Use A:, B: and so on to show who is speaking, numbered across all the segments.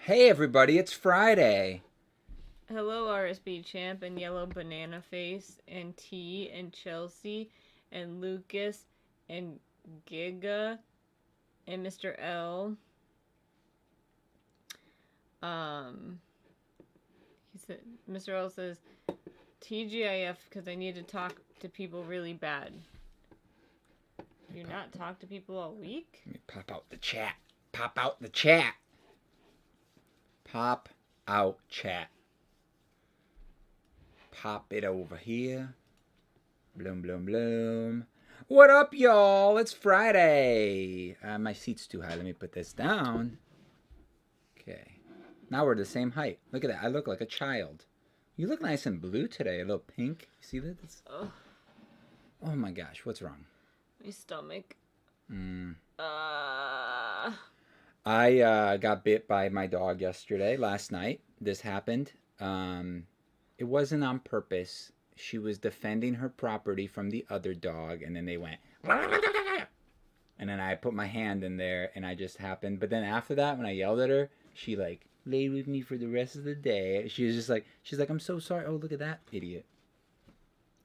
A: Hey everybody, it's Friday.
B: Hello, RSB Champ and Yellow Banana Face and T and Chelsea and Lucas and Giga and Mr. L. Um, he said, Mr. L says, TGIF because I need to talk to people really bad. You not talk to people all week?
A: Let me pop out the chat. Pop out the chat. Pop out chat. Pop it over here. Bloom, bloom, bloom. What up, y'all? It's Friday. My seat's too high. Let me put this down. Okay. Now we're the same height. Look at that. I look like a child. You look nice and blue today. A little pink. See that? Oh my gosh. What's wrong?
B: My stomach.
A: I got bit by my dog yesterday, last night. This happened. It wasn't on purpose. She was defending her property from the other dog, and then they went, and then I put my hand in there, and I just happened. But then after that, when I yelled at her, she like laid with me for the rest of the day. She was just like, she's like, I'm so sorry. Oh, look at that idiot.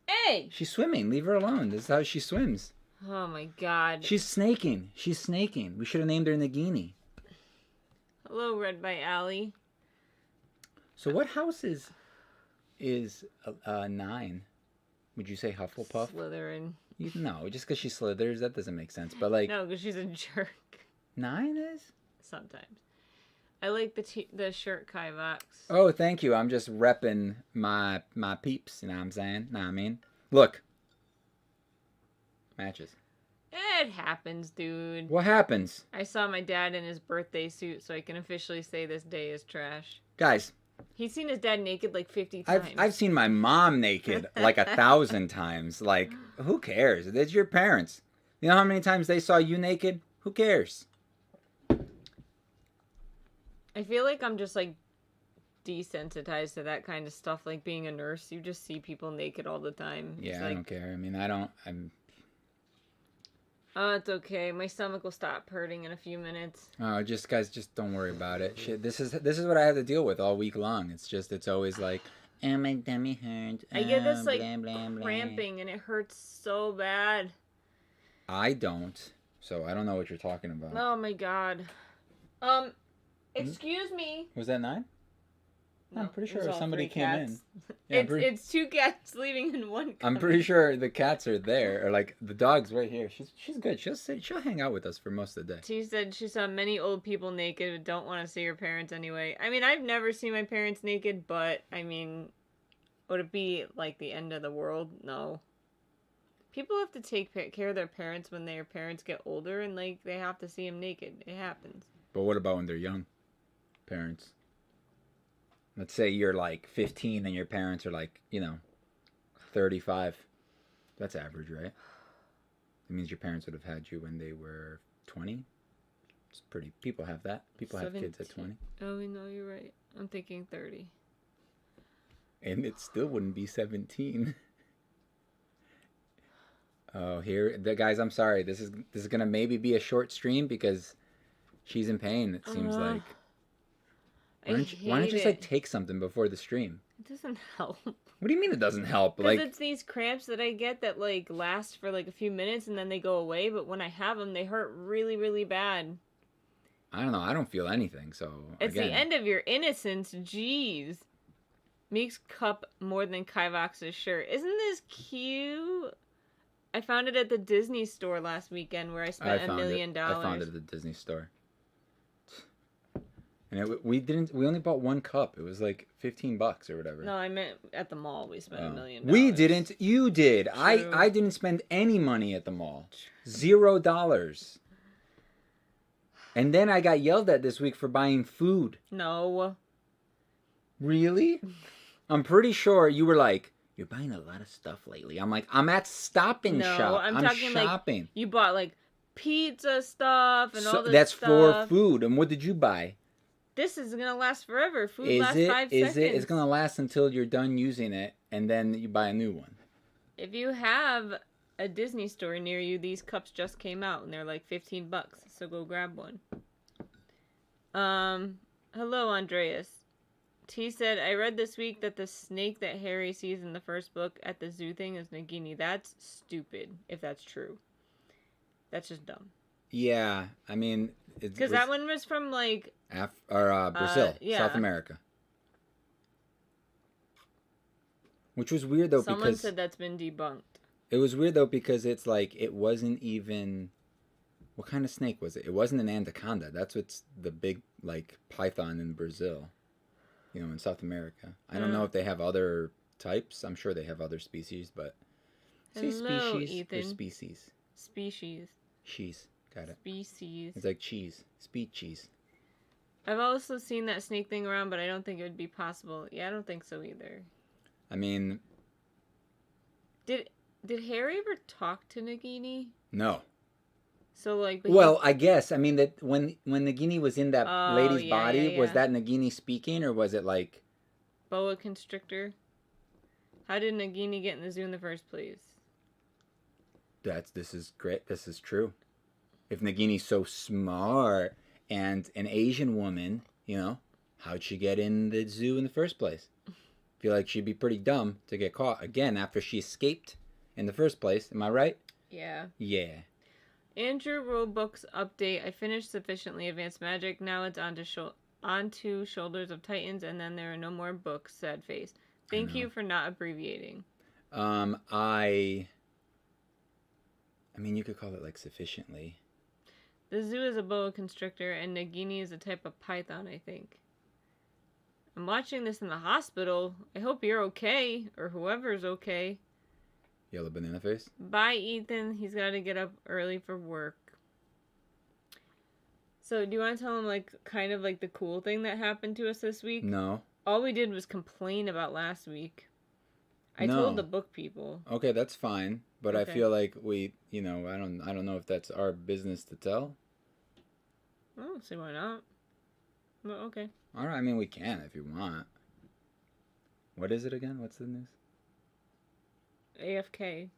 B: Hey!
A: She's swimming. Leave her alone. This is how she swims.
B: Oh my god.
A: She's snaking. She's snaking. We should have named her Nagini.
B: Hello, Red by Alley.
A: So what house is 9? Would you say Hufflepuff?
B: Slytherin.
A: No, just because she slithers, that doesn't make sense. But like,
B: No, because she's a jerk.
A: 9 is?
B: Sometimes. I like the shirt Kivox.
A: Oh, thank you. I'm just repping my peeps. You know what I'm saying? Know what I mean? Look. Matches.
B: It happens, dude.
A: What happens?
B: I saw my dad in his birthday suit, so I can officially say this day is trash.
A: Guys.
B: He's seen his dad naked like 50 times.
A: I've seen my mom naked like 1,000 times. Like, who cares? It's your parents. You know how many times they saw you naked? Who cares?
B: I feel like I'm just like desensitized to that kind of stuff. Like being a nurse, you just see people naked all the time.
A: Yeah,
B: like,
A: I don't care. I mean,
B: Oh, it's okay. My stomach will stop hurting in a few minutes.
A: Oh, just don't worry about it. Shit, this is what I have to deal with all week long. It's always like, oh, my tummy hurts.
B: I get this like
A: blah, blah, blah.
B: cramping and it hurts so bad.
A: I don't, so I don't know what you're talking about.
B: Oh my god. Excuse me.
A: Was that 9?
B: No,
A: I'm pretty
B: it was
A: sure
B: all
A: somebody
B: 3
A: came
B: cats.
A: in. Yeah,
B: It's 2 cats leaving in one.
A: I'm pretty sure the cats are there, or like the dog's right here. She's good. She'll hang out with us for most of the day.
B: She said she saw many old people naked but don't want to see her parents anyway. I mean, I've never seen my parents naked, but I mean, would it be like the end of the world? No. People have to take care of their parents when their parents get older, and like they have to see them naked. It happens.
A: But what about when they're young? Parents. Let's say you're like 15 and your parents are like, 35. That's average, right? That means your parents would have had you when they were 20. It's pretty. People have that. People have kids at 20.
B: Oh, no, you're right. I'm thinking 30.
A: And it still wouldn't be 17. Oh, guys, I'm sorry. This is going to maybe be a short stream because she's in pain, it seems like. Why don't you just like take something before the stream?
B: It doesn't help.
A: What do you mean it doesn't help?
B: Because it's these cramps that I get that like last for like a few minutes and then they go away. But when I have them, they hurt really, really bad.
A: I don't know. I don't feel anything. So
B: it's the end of your innocence. Jeez. Meek's cup more than Kivox's shirt. Isn't this cute? I found it at the Disney store last weekend where I spent $1 million.
A: I found it at the Disney store. And we only bought 1 cup. It was like $15 or whatever.
B: No, I meant at the mall. We spent $1 million.
A: We didn't. You did.
B: True.
A: I didn't spend any money at the mall. $0. And then I got yelled at this week for buying food.
B: No.
A: Really? I'm pretty sure you were like, you're buying a lot of stuff lately. I'm like, I'm at Stop and Shop.
B: No, I'm talking shopping. Like you bought like pizza stuff and all this
A: that's
B: stuff.
A: That's for food. And what did you buy?
B: This is gonna last forever. Food lasts 5 seconds.
A: Is it? It's gonna last until you're done using it, and then you buy a new one.
B: If you have a Disney store near you, these cups just came out, and they're like $15. So go grab one. Hello, Andreas. T said, I read this week that the snake that Harry sees in the first book at the zoo thing is Nagini. That's stupid, if that's true. That's just dumb.
A: Yeah, I mean,
B: Because that one was from, like...
A: Brazil,
B: yeah.
A: South America. Which was weird, though,
B: Someone said that's been debunked.
A: It was weird, though, because it's like, it wasn't even... What kind of snake was it? It wasn't an anaconda. That's what's the big, like, python in Brazil. You know, in South America. I don't know if they have other types. I'm sure they have other species, but...
B: Hello,
A: species
B: Ethan.
A: or species?
B: Species.
A: Cheese. Got it.
B: Species.
A: It's like cheese. Speed cheese.
B: I've also seen that snake thing around, but I don't think it would be possible. Yeah, I don't think so either.
A: I mean...
B: Did Harry ever talk to Nagini?
A: No.
B: So, like...
A: Well, I guess. I mean, that when Nagini was in that lady's body, was that Nagini speaking, or was it like...
B: Boa constrictor? How did Nagini get in the zoo in the first place?
A: This is great. This is true. If Nagini's so smart and an Asian woman, you know, how'd she get in the zoo in the first place? I feel like she'd be pretty dumb to get caught again after she escaped in the first place. Am I right?
B: Yeah.
A: Yeah.
B: Andrew Rulebook's update. I finished sufficiently advanced magic. Now it's onto Shoulders of Titans, and then there are no more books. Sad face. Thank you for not abbreviating.
A: I mean, you could call it like sufficiently.
B: The zoo is a boa constrictor, and Nagini is a type of python, I think. I'm watching this in the hospital. I hope you're okay, or whoever's okay.
A: Yellow banana face?
B: Bye, Ethan. He's got to get up early for work. So, do you want to tell him, like, kind of like the cool thing that happened to us this week?
A: No.
B: All we did was complain about last week. I told the book people.
A: Okay, that's fine. But
B: Okay.
A: I feel like we, you know, I don't know if that's our business to tell.
B: I don't see why not. Well, okay.
A: All right, I mean, we can if you want. What is it again? What's the news?
B: AFK.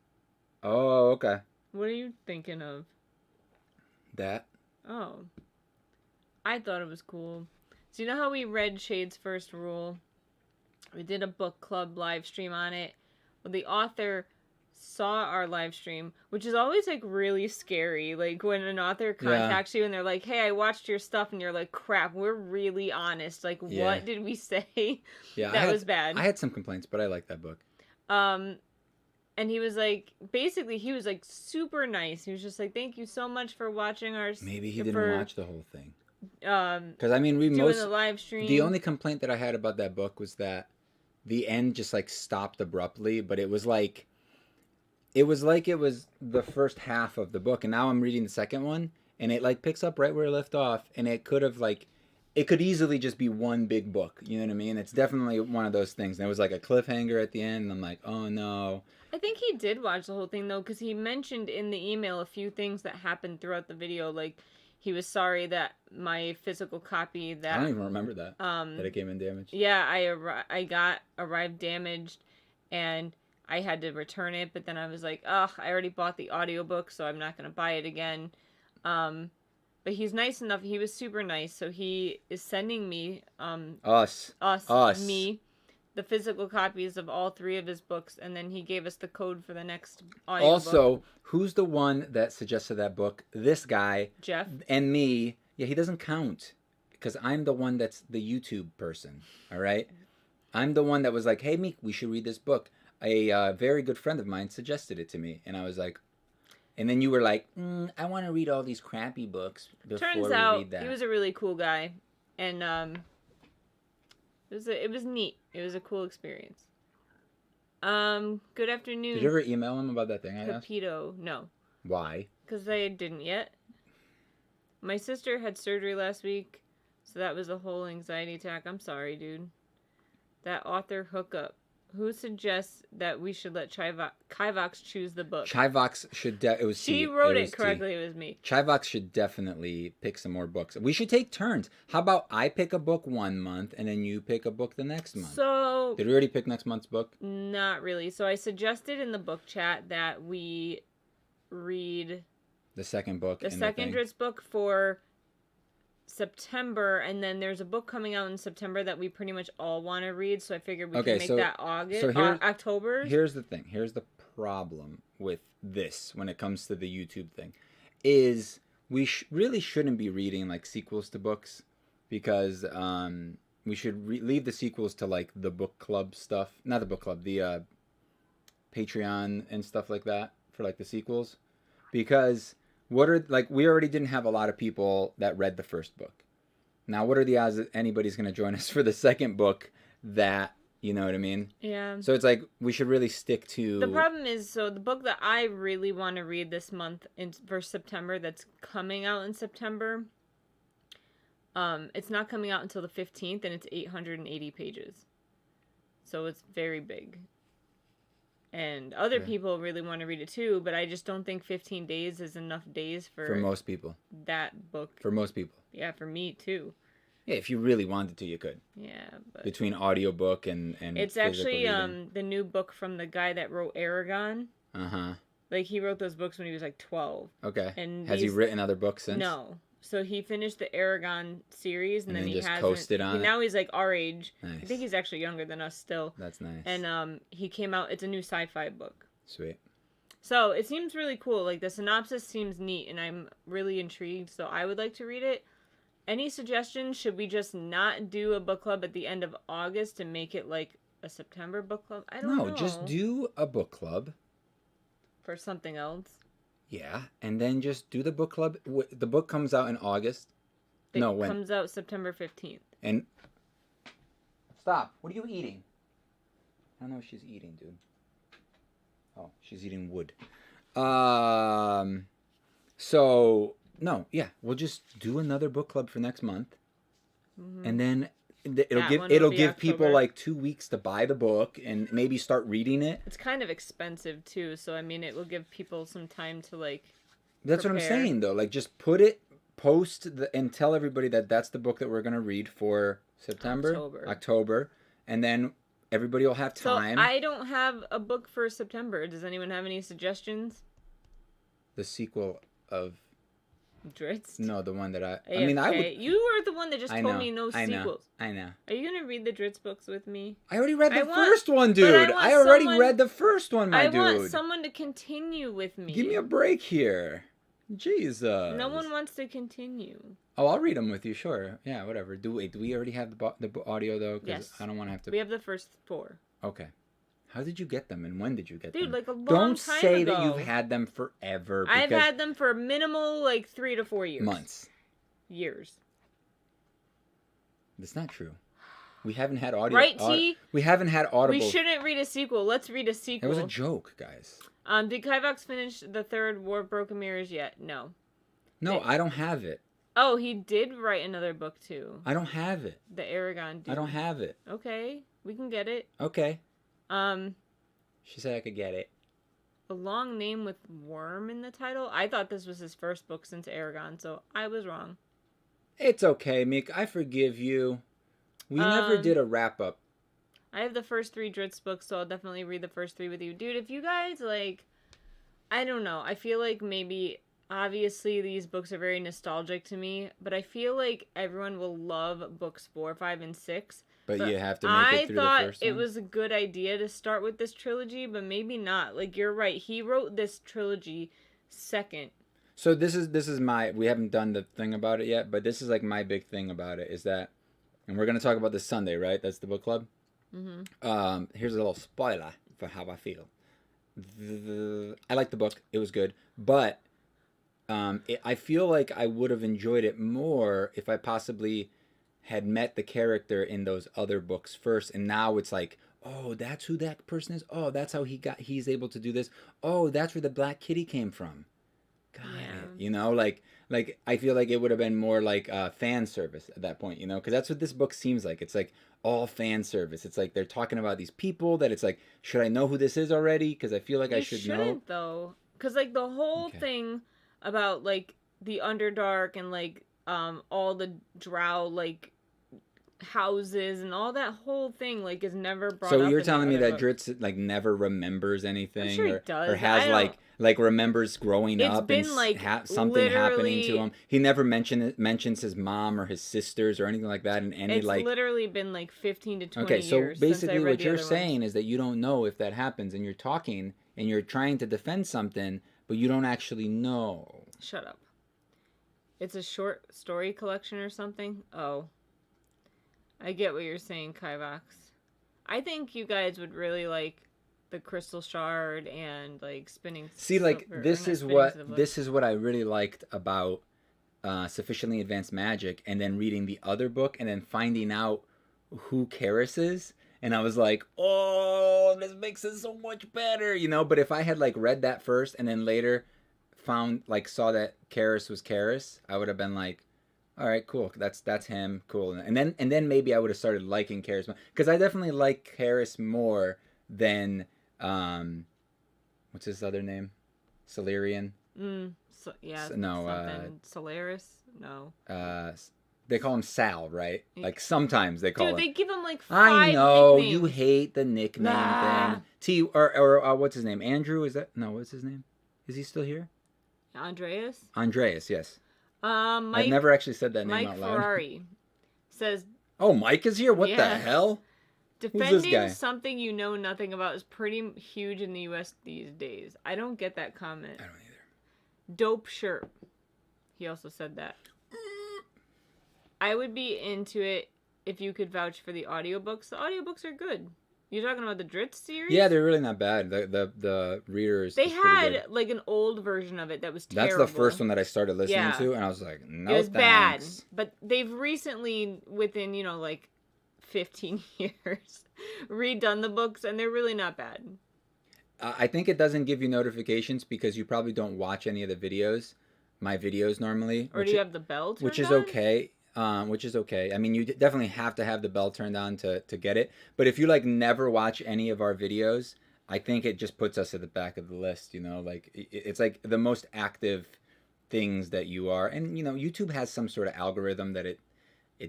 A: Oh, okay.
B: What are you thinking of?
A: That?
B: Oh. I thought it was cool. So you know how we read Shade's First Rule? We did a book club live stream on it. Well, the author saw our live stream, which is always like really scary. Like when an author contacts you and they're like, "Hey, I watched your stuff," and you're like, "Crap, we're really honest. Like, what did we say?"
A: Yeah,
B: that was bad.
A: I had some complaints, but I like that book.
B: And he was like, basically, he was like super nice. He was just like, "Thank you so much for watching our."
A: Maybe he didn't watch the whole thing.
B: Because
A: I mean,
B: doing the live stream.
A: The only complaint that I had about that book was that the end just like stopped abruptly, but it was like it was the first half of the book, and now I'm reading the second one, and it like picks up right where it left off, and it could easily just be one big book, you know what I mean? It's definitely one of those things. And it was like a cliffhanger at the end, and I'm like, oh no.
B: I think he did watch the whole thing though, because he mentioned in the email a few things that happened throughout the video, like he was sorry that my physical copy that
A: I don't even remember that it came in damaged.
B: Yeah, I arrived damaged, and I had to return it, but then I was like, ugh, I already bought the audiobook, so I'm not going to buy it again. But he's nice enough. He was super nice, so he is sending me me the physical copies of all 3 of his books, and then he gave us the code for the next audiobook.
A: Also, who's the one that suggested that book? This guy.
B: Jeff.
A: And me. Yeah, he doesn't count, because I'm the one that's the YouTube person, all right? I'm the one that was like, hey, Meek, we should read this book. A very good friend of mine suggested it to me, and I was like, and then you were like, I want to read all these crappy books before we read that.
B: He was a really cool guy, and it was neat. It was a cool experience. Good afternoon.
A: Did you ever email him about that thing I asked?
B: Capito, no.
A: Why?
B: Because I didn't yet. My sister had surgery last week, so that was a whole anxiety attack. I'm sorry, dude. That author hookup. Who suggests that we should let Kivox choose the book?
A: Kivox should...
B: She wrote it correctly. It was me.
A: Kivox should definitely pick some more books. We should take turns. How about I pick a book one month, and then you pick a book the next month?
B: So...
A: Did we already pick next month's book?
B: Not really. So I suggested in the book chat that we read...
A: The second book.
B: The second book for September, and then there's a book coming out in September that we pretty much all want to read. So I figured we
A: Okay,
B: can make that August,
A: so
B: October.
A: here's the thing. Here's the problem with this when it comes to the YouTube thing, is we really shouldn't be reading like sequels to books, because we should leave the sequels to like the book club stuff, not the book club, the Patreon and stuff like that for like the sequels, because what are like we already didn't have a lot of people that read the first book. Now, what are the odds that anybody's going to join us for the second book? That, you know what I mean?
B: Yeah.
A: So it's like we should really stick to.
B: The problem is, so the book that I really want to read this month for September, that's coming out in September, it's not coming out until the 15th, and it's 880 pages. So it's very big. And other people really want to read it too, but I just don't think 15 days is enough days for
A: most people.
B: That book.
A: For most people.
B: Yeah, for me too.
A: Yeah, if you really wanted to, you could.
B: Yeah, but
A: between audiobook and
B: it's actually the new book from the guy that wrote Aragon.
A: Uh-huh.
B: Like, he wrote those books when he was like 12.
A: Okay.
B: And
A: has he written other books since?
B: No. So he finished the Aragon series, and then he
A: just
B: hasn't.
A: Coasted on it?
B: Now he's like our age.
A: Nice.
B: I think he's actually younger than us still.
A: That's nice.
B: And he came out. It's a new sci-fi book.
A: Sweet.
B: So it seems really cool. Like, the synopsis seems neat, and I'm really intrigued. So I would like to read it. Any suggestions? Should we just not do a book club at the end of August and make it like a September book club? I don't know.
A: No, just do a book club.
B: For something else.
A: Yeah, and then just do the book club. The book comes out in August.
B: It comes out September 15th.
A: And stop. What are you eating? I don't know what she's eating, dude. Oh, she's eating wood. So no, yeah, we'll just do another book club for next month, and then it'll give people like 2 weeks to buy the book and maybe start reading it.
B: It's kind of expensive too, so I mean, it will give people some time to like.
A: That's
B: prepare.
A: what I'm saying though. Like, just post and tell everybody that that's the book that we're gonna read for October, and then everybody will have time.
B: So I don't have a book for September. Does anyone have any suggestions?
A: The sequel of
B: Dritz?
A: No, the one that I
B: AFK.
A: mean, I would.
B: You were the one that just told me no sequels.
A: I know.
B: Are you gonna read the Dritz books with me?
A: I already read the first one, dude. I already read the first one, my dude.
B: I want someone to continue with me.
A: Give me a break here. Jesus.
B: No one wants to continue.
A: Oh, I'll read them with you, sure. Yeah, whatever. Do we already have the audio though?
B: Yes.
A: I don't want to have to.
B: We have the first 4.
A: Okay. How did you get them, and when did you get them?
B: Dude, like a long
A: Don't
B: time
A: say
B: ago.
A: that you've had them forever.
B: I've had them for minimal, like 3 to 4 years.
A: Months.
B: Years.
A: That's not true. We haven't had audio.
B: Right, T?
A: We haven't had audible.
B: We shouldn't read a sequel. Let's read a sequel.
A: It was a joke, guys.
B: Did Kivox finish the 3rd War of Broken Mirrors yet? No.
A: No, I don't have it.
B: Oh, he did write another book too.
A: I don't have it.
B: The Aragon dude.
A: I don't have it.
B: Okay, we can get it.
A: Okay. She said I could get it.
B: A long name with worm in the title? I thought this was his first book since Aragon, so I was wrong.
A: It's okay, Meek. I forgive you. We never did a wrap-up.
B: I have the first 3 Dritz books, so I'll definitely read the first 3 with you. Dude, if you guys, like... I don't know. I feel like maybe... Obviously, these books are very nostalgic to me, but I feel like everyone will love books 4, 5, and 6.
A: But you have to make it through the first one.
B: I thought it was a good idea to start with this trilogy, but maybe not. Like, you're right. He wrote this trilogy second.
A: So this is my... We haven't done the thing about it yet, but this is like my big thing about it is that... And we're going to talk about this Sunday, right? That's the book club? Mm-hmm. Here's a little spoiler for how I feel. I like the book. It was good. But I feel like I would have enjoyed it more if I possibly had met the character in those other books first. And now it's like, oh, that's who that person is. Oh, that's how he's able to do this. Oh, that's where the Black Kitty came from. Got it. You know, like I feel like it would have been more like fan service at that point, you know, because that's what this book seems like. It's like all fan service. It's like they're talking about these people that it's like, should I know who this is already? Because I feel like I should know. You
B: shouldn't, though. Because, like, the whole thing about, like, the Underdark and, like, all the drow, like, houses and all that whole thing like is never brought
A: So
B: up
A: you're
B: in the
A: telling me
B: other
A: that
B: books.
A: Dritz like never remembers
B: I'm
A: anything,
B: sure he
A: or
B: does.
A: has
B: I don't.
A: like remembers growing
B: It's
A: up and
B: been like
A: something happening to
B: literally.
A: him. He never mentions his mom or his sisters or anything like that in any
B: It's
A: like.
B: literally been like 15 to 20
A: Okay, so
B: years since I
A: basically
B: read
A: what
B: the
A: you're
B: other ones.
A: saying is that you don't know if that happens, and you're talking and you're trying to defend something, but you don't actually know.
B: Shut up. It's a short story collection or something. Oh, I get what you're saying, Kivox. I think you guys would really like the Crystal Shard and like Spinning
A: See, like
B: Silver. Or not Spinning Silver.
A: this is what I really liked about Sufficiently Advanced Magic, and then reading the other book, and then finding out who Karis is, and I was like, oh, this makes it so much better, you know. But if I had like read that first and then later saw that Karis was Karis, I would have been like, all right, cool, that's him, cool. And then maybe I would have started liking Karis, because I definitely like Karis more than what's his other name, Solarian.
B: So, yeah.
A: No,
B: something. Solaris? No.
A: They call him Sal, right? Like sometimes they call him.
B: Dude, they give him like
A: I
B: 5
A: know
B: nicknames.
A: you hate the nickname thing. Or what's his name? Andrew? Is that no? What's his name? Is he still here?
B: Andreas?
A: Andreas, yes.
B: Mike,
A: I've never actually said that name
B: Mike
A: out loud.
B: Ferrari says,
A: Oh, Mike is here? What the
B: Yeah.
A: hell? Who's this guy?
B: defending something you know nothing about is pretty huge in the U.S. these days. I don't get that comment.
A: I don't either.
B: Dope shirt. He also said that. I would be into it if you could vouch for the audiobooks. The audiobooks are good. You're talking about the Dritz series?
A: Yeah, they're really not bad. The readers.
B: They
A: is pretty
B: had
A: good.
B: like an old version of it that was terrible.
A: That's the first one that I started listening
B: Yeah.
A: to, and I was like, no,
B: It was
A: thanks.
B: bad. But they've recently, within, like 15 years, redone the books, and they're really not bad.
A: I think it doesn't give you notifications because you probably don't watch any of the videos, my videos normally.
B: Or do you have the bell turned
A: which is
B: on?
A: okay. Which is okay. I mean, you definitely have to have the bell turned on to get it. But if you like never watch any of our videos, I think it just puts us at the back of the list. You know, like it's like the most active things that you are, and you know, YouTube has some sort of algorithm that it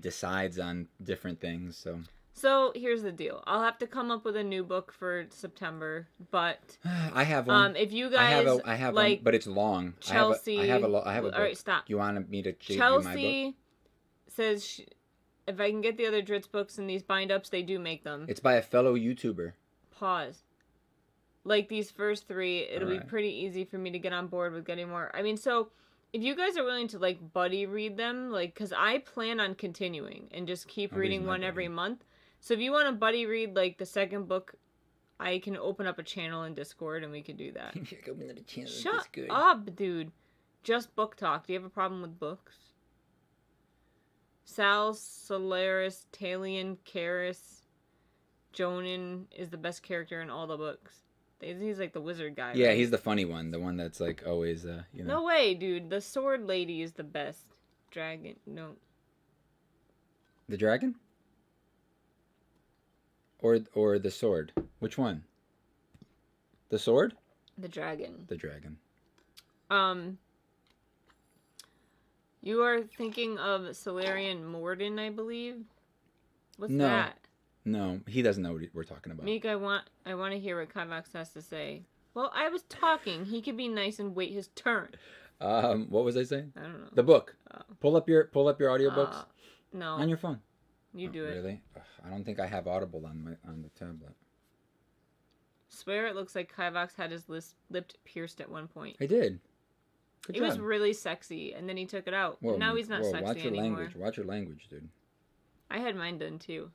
A: decides on different things.
B: So here's the deal. I'll have to come up with a new book for September, but
A: I have one.
B: if you guys
A: I have
B: like
A: one, but it's long.
B: Chelsea,
A: I have a book.
B: All right, stop.
A: You want me to give
B: Chelsea
A: you my book?
B: says if I can get the other Dritz books and these bind ups, they do make them.
A: It's by a fellow YouTuber.
B: Pause. Like these first 3, it'll be
A: Alright.
B: pretty easy for me to get on board with getting more. I mean, so if you guys are willing to like buddy read them, like, because I plan on continuing and just keep reading one every month. So if you want to buddy read like the second book, I can open up a channel in Discord and we could do that. Shut up, dude. Just book talk. Do you have a problem with books? Sal, Solaris, Talion, Karis, Jonan is the best character in all the books. He's like the wizard guy.
A: Yeah,
B: right?
A: he's the funny one, the one that's like always, you know.
B: No way, dude. The sword lady is the best. Dragon, no.
A: The dragon? Or the sword? Which one? The sword?
B: The dragon.
A: The dragon.
B: You are thinking of Solarian Morden, I believe. What's
A: No.
B: that?
A: No, he doesn't know what we're talking about.
B: Meek, I want to hear what Kivox has to say. Well, I was talking. He could be nice and wait his turn.
A: What was I saying?
B: I don't know.
A: The book. Pull up your audiobooks
B: No.
A: on your phone.
B: You do it.
A: Really? Ugh, I don't think I have Audible on the tablet.
B: Swear it looks like Kivox had his lip pierced at one point.
A: I did. Good
B: It
A: job.
B: was really sexy, and then he took it out.
A: Whoa,
B: Now he's not sexy
A: watch your
B: anymore.
A: language. Watch your language, dude.
B: I had mine done too.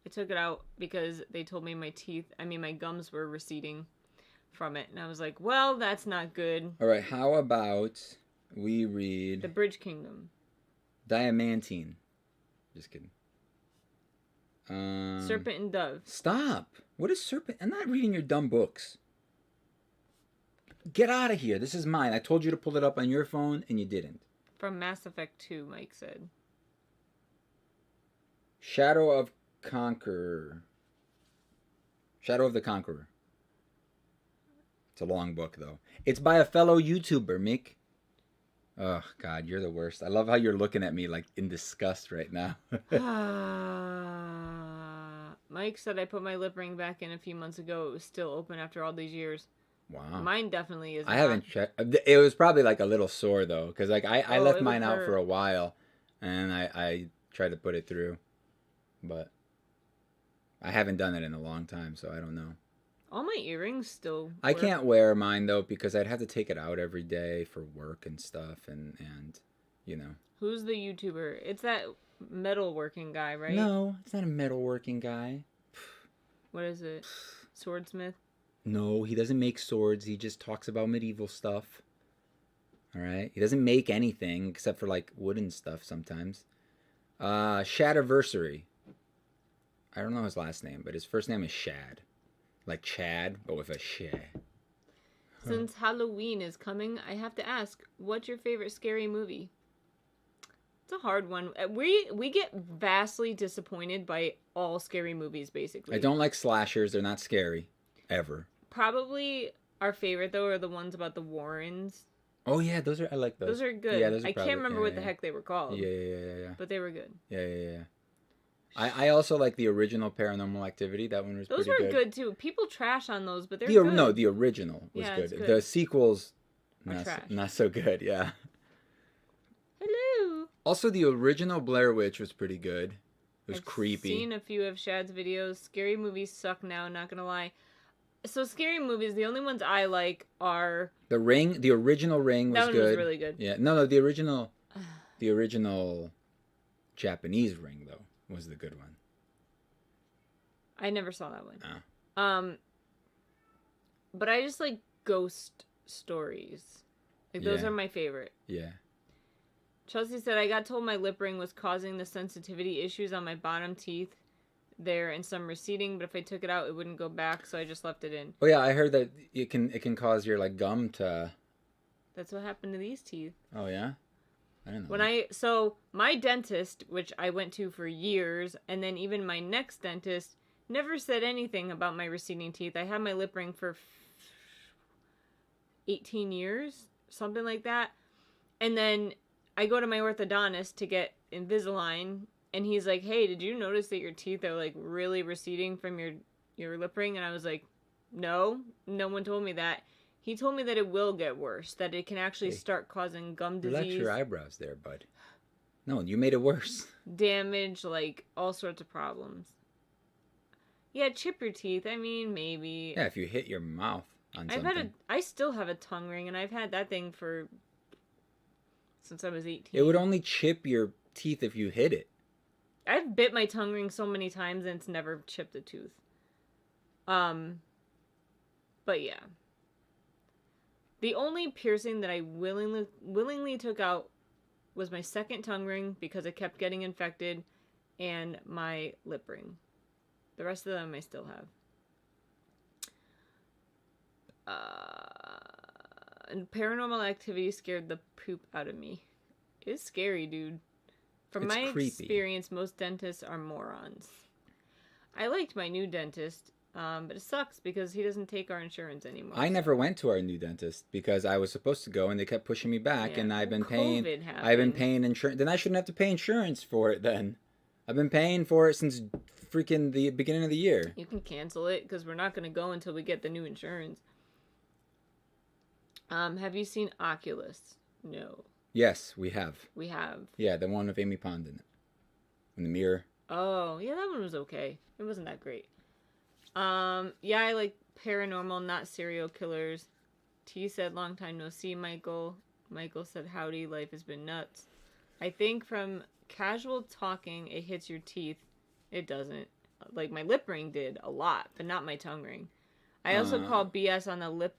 B: I took it out because they told me my gums were receding from it. And I was like, well, that's not good.
A: All right, how about we read
B: The Bridge Kingdom.
A: Diamantine. Just kidding.
B: Serpent and Dove.
A: Stop. What is Serpent? I'm not reading your dumb books. Get out of here. This is mine. I told you to pull it up on your phone, and you didn't.
B: From Mass Effect 2, Mike said.
A: Shadow of Conqueror. Shadow of the Conqueror. It's a long book, though. It's by a fellow YouTuber, Mick. Oh God, you're the worst. I love how you're looking at me like in disgust right now.
B: Mike said I put my lip ring back in a few months ago. It was still open after all these years.
A: Wow.
B: Mine definitely is
A: I
B: not.
A: haven't checked. It was probably like a little sore though, because like I
B: Oh,
A: left
B: it would
A: mine out for
B: hurt.
A: a while, and I tried to put it through, but I haven't done it in a long time, so I don't know.
B: All my earrings still
A: I
B: work.
A: can't wear mine though because I'd have to take it out every day for work and stuff, and you know.
B: Who's the YouTuber? It's that metalworking guy, right?
A: No, it's not a metalworking guy.
B: What is it? Swordsmith?
A: No, he doesn't make swords. He just talks about medieval stuff. All right. He doesn't make anything except for like wooden stuff sometimes. Shadiversary. I don't know his last name, but his first name is Shad. Like Chad, but with a sh.
B: Since Halloween is coming, I have to ask, what's your favorite scary movie? It's a hard one. We get vastly disappointed by all scary movies, basically.
A: I don't like slashers. They're not scary. Ever.
B: Probably our favorite, though, are the ones about the Warrens.
A: Oh, yeah. I like those.
B: Those are good.
A: Yeah, those are
B: I
A: probably,
B: can't remember what the heck they were called.
A: Yeah.
B: But they were good.
A: Yeah. I also like the original Paranormal Activity. That one was
B: Those
A: pretty
B: were
A: good.
B: good, too. People trash on those, but they're good.
A: No, the original was
B: Yeah,
A: good.
B: it's good.
A: The sequels,
B: trash.
A: not so good, yeah.
B: Hello.
A: Also, the original Blair Witch was pretty good. It was
B: I've
A: creepy.
B: Seen a few of Shad's videos. Scary movies suck now, not gonna lie. So scary movies, the only ones I like are
A: The Ring, the original Ring was
B: that one
A: good.
B: was really good.
A: Yeah, no, the original Japanese Ring though was the good one.
B: I never saw that one.
A: Oh.
B: But I just like ghost stories. Like those
A: Yeah.
B: are my favorite.
A: Yeah.
B: Chelsea said I got told my lip ring was causing the sensitivity issues on my bottom teeth there and some receding, but if I took it out it wouldn't go back, so I just left it in.
A: Oh yeah, I heard that it can cause your like gum to.
B: That's what happened to these teeth.
A: Oh yeah, I don't know.
B: So my dentist, which I went to for years, and then even my next dentist never said anything about my receding teeth. I had my lip ring for 18 years, something like that. And then I go to my orthodontist to get Invisalign, and he's like, "Hey, did you notice that your teeth are like really receding from your lip ring?" And I was like, "No, no one told me that." He told me that it will get worse, that it can actually start causing gum disease.
A: Relax your eyebrows there, bud. No, you made it worse.
B: Damage, like all sorts of problems. Yeah, chip your teeth. I mean, maybe.
A: Yeah, if you hit your mouth on something.
B: I still have a tongue ring, and I've had that thing since I was 18.
A: It would only chip your teeth if you hit it.
B: I've bit my tongue ring so many times, and it's never chipped a tooth. But yeah. The only piercing that I willingly took out was my second tongue ring because it kept getting infected, and my lip ring. The rest of them I still have. And Paranormal Activity scared the poop out of me. It's scary, dude. From
A: It's
B: my
A: creepy.
B: experience, most dentists are morons. I liked my new dentist, but it sucks because he doesn't take our insurance anymore.
A: I never went to our new dentist because I was supposed to go and they kept pushing me back,
B: Yeah,
A: and I've been
B: COVID
A: paying.
B: happened.
A: I've been paying insurance. Then I shouldn't have to pay insurance for it. Then I've been paying for it since freaking the beginning of the year.
B: You can cancel it because we're not going to go until we get the new insurance. Have you seen Oculus? No.
A: Yes, we have.
B: We have.
A: Yeah, the one with Amy Pond in it, in the mirror.
B: Oh, yeah, that one was okay. It wasn't that great. Yeah, I like paranormal, not serial killers. T said, long time no see, Michael. Michael said, howdy, life has been nuts. I think from casual talking, it hits your teeth. It doesn't. Like, my lip ring did a lot, but not my tongue ring. I also call BS on the lip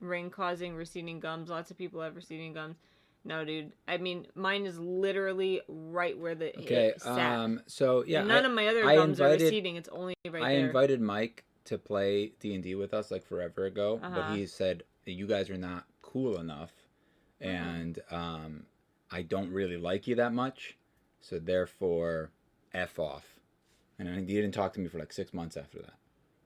B: ring causing receding gums. Lots of people have receding gums. No, dude. I mean, mine is literally right where the it sat.
A: So yeah,
B: And none of my other gums are receding. It's only right there.
A: I invited Mike to play D&D with us like forever ago, but
B: Uh-huh.
A: he said you guys are not cool enough, and I don't really like you that much, so therefore, F off. And he didn't talk to me for like 6 months after that.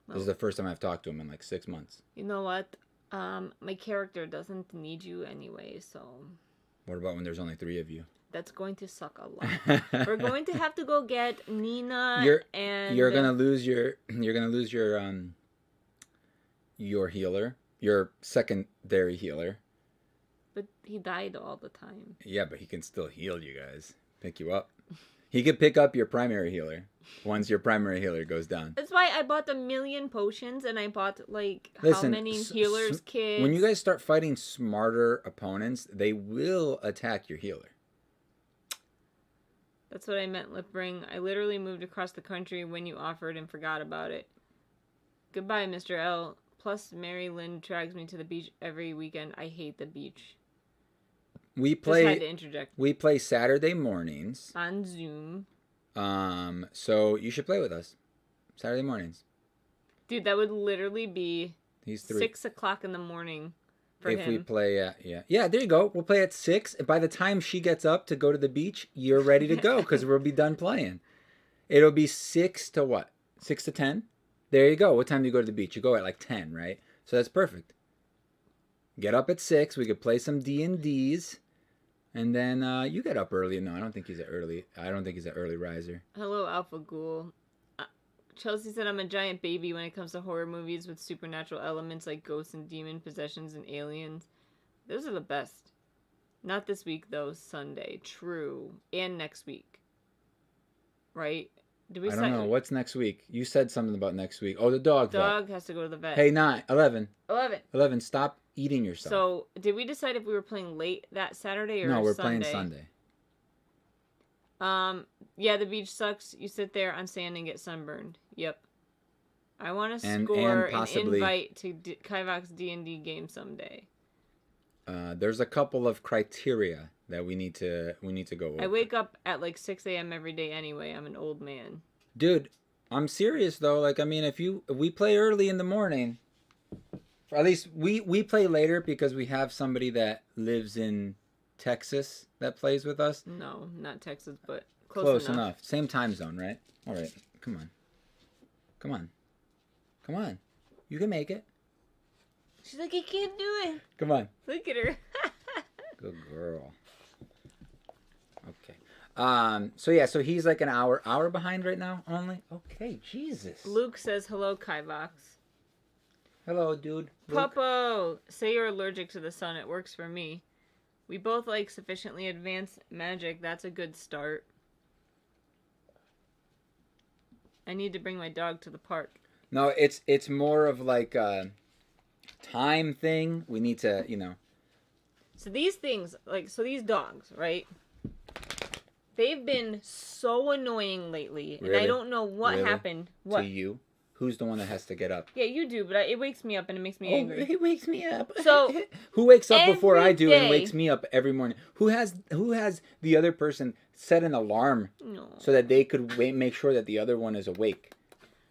A: This is the first time I've talked to him in like 6 months.
B: You know what? My character doesn't need you anyway, so...
A: What about when there's only 3 of you?
B: That's going to suck a lot. We're going to have to go get Nina
A: You're gonna lose your healer, your secondary healer.
B: But he died all the time.
A: Yeah, but he can still heal you guys. Pick you up. He could pick up your primary healer once your primary healer goes down.
B: That's why I bought 1,000,000 potions and I bought how many healers kits.
A: When you guys start fighting smarter opponents, they will attack your healer.
B: That's what I meant, Lipring. I literally moved across the country when you offered and forgot about it. Goodbye, Mr. L. Plus, Mary Lynn drags me to the beach every weekend. I hate the beach.
A: We
B: Just had to interject.
A: We play Saturday mornings
B: on Zoom.
A: So you should play with us Saturday mornings.
B: Dude, that would literally be
A: He's 3.
B: 6 o'clock in the morning for him.
A: If we play, yeah, there you go. We'll play at 6. By the time she gets up to go to the beach, you're ready to go because we'll be done playing. It'll be 6 to what? 6 to 10? There you go. What time do you go to the beach? You go at like 10, right? So that's perfect. Get up at 6. We could play some D&Ds. And then you get up early. No, I don't think he's an early riser.
B: Hello, Alpha Ghoul. Chelsea said I'm a giant baby when it comes to horror movies with supernatural elements like ghosts and demon possessions and aliens. Those are the best. Not this week, though. Sunday. True. And next week. Right?
A: I don't know. What's next week? You said something about next week. Oh, the dog vet.
B: Dog has to go to the vet.
A: Hey, 11.
B: 11.
A: Stop eating yourself.
B: So, did we decide if we were playing late that Saturday or
A: No, we're
B: Sunday?
A: playing Sunday.
B: Yeah, the beach sucks. You sit there on sand and get sunburned. Yep. I want to
A: And
B: score
A: possibly,
B: an invite to Kivox D&D game someday.
A: There's a couple of criteria that we need to go over.
B: I wake up at like 6 a.m. every day anyway. I'm an old man.
A: Dude, I'm serious though. Like, I mean, if we play early in the morning, or at least we play later because we have somebody that lives in Texas that plays with us.
B: No, not Texas, but close enough.
A: Same time zone, right? All right, come on. You can make it.
B: She's like, I can't do it.
A: Come on.
B: Look at her.
A: Good girl. Okay. So he's like an hour behind right now only. Okay, Jesus.
B: Luke says hello, Kivox.
A: Hello, dude. Luke.
B: Popo, say you're allergic to the sun. It works for me. We both like sufficiently advanced magic. That's a good start. I need to bring my dog to the park.
A: No, it's more of like a time thing. We need to,
B: So these things, these dogs, right? They've been so annoying lately,
A: Really?
B: and I don't know what happened. What?
A: To you? Who's the one that has to get up?
B: Yeah, you do, but it wakes me up and it makes me angry.
A: It wakes me up.
B: So
A: who wakes up before I do
B: day,
A: and wakes me up every morning? Who has the other person set an alarm so that they could make sure that the other one is awake?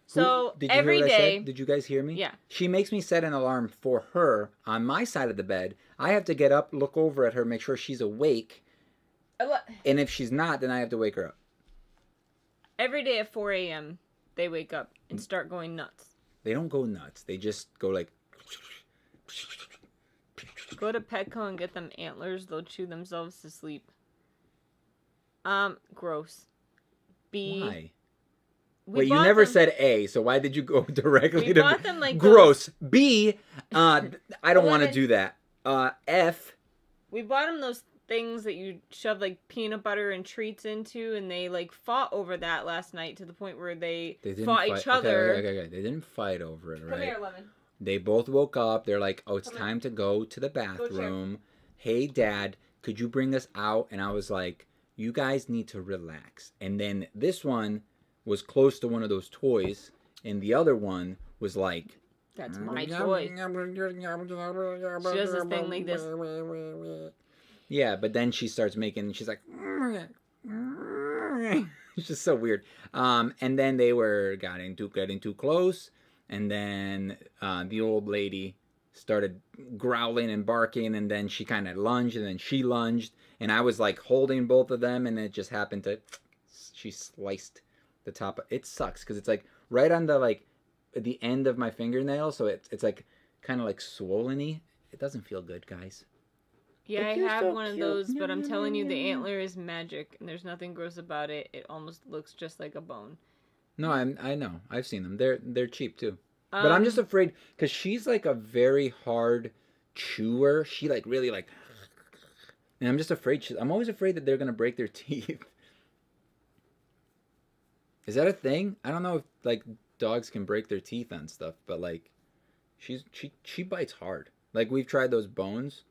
B: So
A: Did you
B: every
A: hear what I
B: day,
A: said? Did you guys hear me?
B: Yeah.
A: She makes me set an alarm for her on my side of the bed. I have to get up, look over at her, make sure she's awake. And if she's not, then I have to wake her up.
B: Every day at 4 a.m., they wake up and start going nuts.
A: They don't go nuts. They just go like...
B: Go to Petco and get them antlers. They'll chew themselves to sleep. Gross. B.
A: Why? Wait, you never said A, so why did you go directly to
B: bought them like
A: gross? B, I don't want to do that. F.
B: We bought them those things that you shove like peanut butter and treats into, and they like fought over that last night to the point where they fought each other.
A: Okay. They didn't fight over it, right?
B: Come here, Lemon.
A: They both woke up. They're like, oh, it's time to go to the bathroom. Hey, Dad, could you bring us out? And I was like, you guys need to relax. And then this one was close to one of those toys, and the other one was like,
B: that's my toy. She does this thing like this.
A: Yeah, but then she starts making, she's like, it's just so weird. And then they were getting too close, and then the old lady started growling and barking, and then she kind of lunged, and then she lunged, and I was like holding both of them, and it just happened to, she sliced the top. It sucks because it's like right on the like the end of my fingernail, so it's like kind of like swollen-y. It doesn't feel good, guys.
B: Yeah,
A: Like,
B: I
A: you're
B: have
A: so
B: one of
A: cute.
B: those, but
A: Meow,
B: I'm
A: meow, meow,
B: telling you,
A: meow,
B: the
A: meow.
B: antler is magic, and there's nothing gross about it. It almost looks just like a bone.
A: No, I know. I've seen them. They're cheap too. But I'm just
B: Um,
A: afraid because she's like a very hard chewer. She like really like, and I'm just afraid. I'm always afraid that they're gonna break their teeth. Is that a thing? I don't know if like dogs can break their teeth on stuff, but like she bites hard. Like we've tried those bones,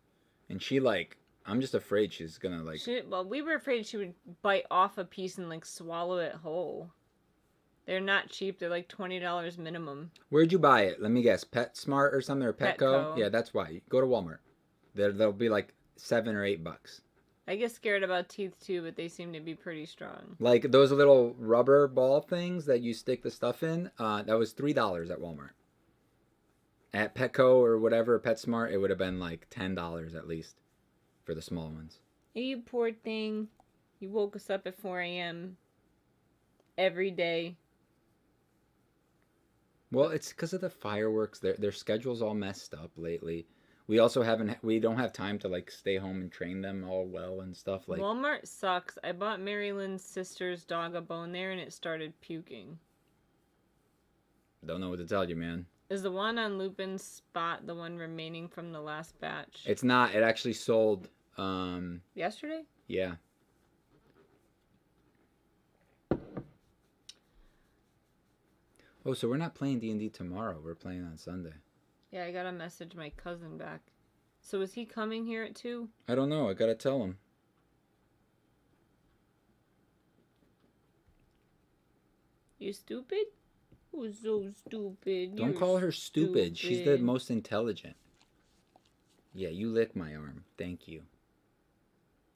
A: and she like I'm just afraid she's gonna like.
B: well, we were afraid she would bite off a piece and like swallow it whole. They're not cheap. They're like $20 minimum.
A: Where'd you buy it? Let me guess. PetSmart or something or Petco?
B: Petco.
A: Yeah, that's why. Go to Walmart. They'll be like $7 or $8.
B: I get scared about teeth too, but they seem to be pretty strong.
A: Like those little rubber ball things that you stick the stuff in. That was $3 at Walmart. At Petco or whatever, PetSmart, it would have been like $10 at least for the small ones.
B: Hey, you poor thing. You woke us up at 4 a.m. every day.
A: Well, it's because of the fireworks. Their schedule's all messed up lately. We don't have time to like stay home and train them all well and stuff like.
B: Walmart sucks. I bought Mary Lynn's sister's dog a bone there and it started puking.
A: Don't know what to tell you, man.
B: Is the one on Lupin's spot the one remaining from the last batch?
A: It's not. It actually sold.
B: Yesterday?
A: Yeah. Oh, so we're not playing D&D tomorrow. We're playing on Sunday.
B: Yeah, I gotta message my cousin back. So is he coming here at 2?
A: I don't know. I gotta tell him.
B: You stupid? Who's so stupid?
A: Don't
B: You're
A: call her stupid. She's the most intelligent. Yeah, you lick my arm. Thank you.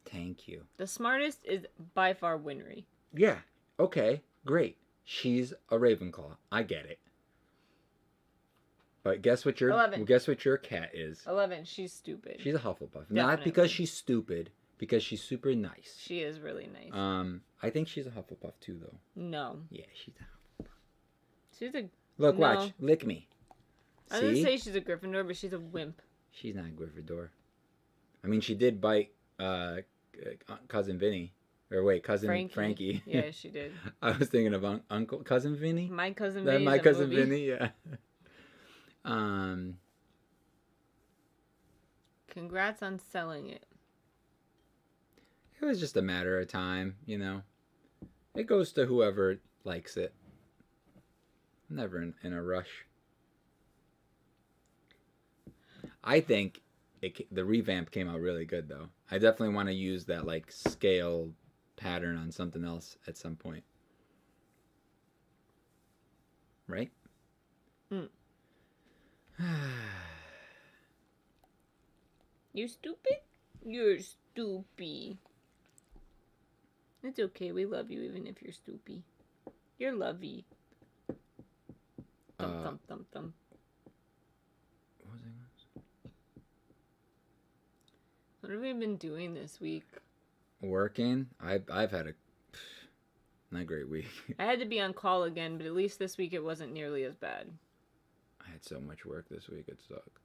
A: Thank you.
B: The smartest is by far Winry.
A: Yeah. Okay. Great. She's a Ravenclaw. I get it. But guess what your
B: 11.
A: guess what your cat is?
B: 11. She's stupid.
A: She's a Hufflepuff.
B: Definitely.
A: Not because she's stupid, because she's super nice.
B: She is really nice.
A: I think she's a Hufflepuff too, though.
B: No.
A: Yeah, she's a Hufflepuff.
B: She's a...
A: Look,
B: No.
A: watch. Lick me.
B: I was gonna say she's a Gryffindor, but she's a wimp.
A: She's not a Gryffindor. I mean, she did bite cousin Vinny. Or wait, cousin Frankie.
B: Yeah, she did.
A: I was thinking of Uncle Cousin Vinny.
B: My cousin Vinny.
A: My cousin Vinny, yeah.
B: Congrats on selling it.
A: It was just a matter of time, you know. It goes to whoever likes it. I'm never in a rush. I think the revamp came out really good, though. I definitely want to use that like scale pattern on something else at some point. Right?
B: Mm. You stupid? You're stupid. It's okay. We love you even if you're stupid. You're lovey. Thump, thump, thump, thump.
A: What was I
B: What have we been doing this week?
A: working? I've had a not great week.
B: I had to be on call again, but at least this week it wasn't nearly as bad.
A: I had so much work this week. It sucked.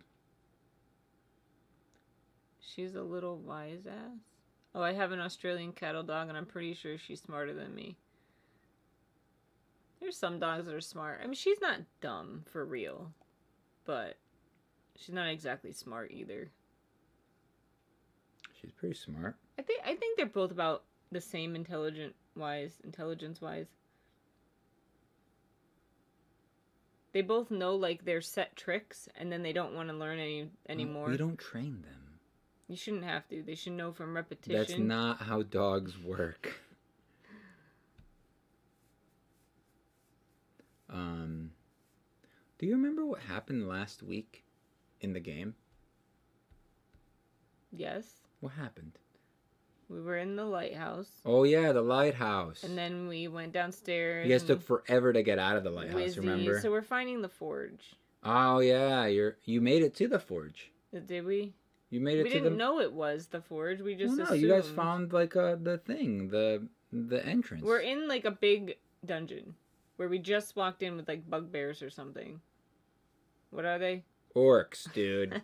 B: She's a little wise ass. Oh, I have an Australian cattle dog, and I'm pretty sure she's smarter than me. There's some dogs that are smart. I mean, she's not dumb for real, but she's not exactly smart either.
A: She's pretty smart.
B: I think they're both about the same intelligence wise. They both know like their set tricks, and then they don't want to learn anymore.
A: We don't train them.
B: You shouldn't have to. They should know from repetition.
A: That's not how dogs work. Do you remember what happened last week in the game?
B: Yes.
A: What happened?
B: We were in the lighthouse.
A: Oh yeah, the lighthouse.
B: And then we went downstairs.
A: You guys took forever to get out of the lighthouse,
B: Wizzy,
A: remember?
B: So we're finding the forge.
A: Oh yeah, you made it to the forge.
B: Did we?
A: You made it
B: We
A: to
B: didn't know it was the forge. We just
A: Well, no,
B: assumed.
A: you guys found like the thing, the entrance.
B: We're in like a big dungeon where we just walked in with like bugbears or something. What are they?
A: Orcs, dude.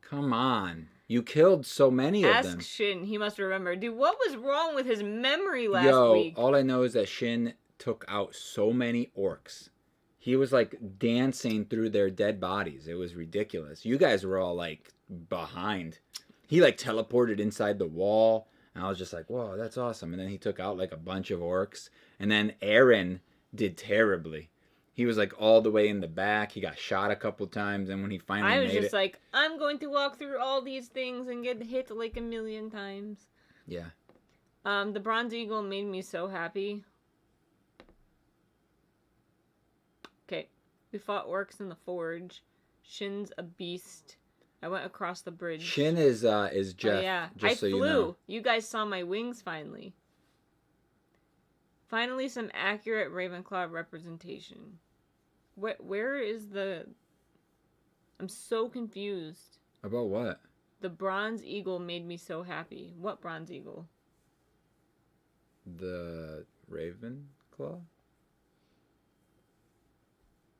A: Come on. You killed so many of
B: Ask
A: them.
B: Shin. He must remember. Dude, what was wrong with his memory last
A: Yo,
B: week?
A: all I know is that Shin took out so many orcs. He was like dancing through their dead bodies. It was ridiculous. You guys were all like behind. He like teleported inside the wall. And I was just like, whoa, that's awesome. And then he took out like a bunch of orcs. And then Aaron did terribly. He was like all the way in the back. He got shot a couple times. And when he finally
B: I was
A: made
B: just
A: it.
B: like, I'm going to walk through all these things and get hit like a million times.
A: Yeah.
B: The Bronze Eagle made me so happy. Okay, we fought orcs in the forge. Shin's a beast. I went across the bridge.
A: Shin is Jeff.
B: Oh, yeah,
A: Just
B: I
A: so
B: flew.
A: you know.
B: You guys saw my wings finally. Finally, some accurate Ravenclaw representation. Where is the... I'm so confused.
A: About what?
B: The Bronze Eagle made me so happy. What Bronze Eagle?
A: The Ravenclaw?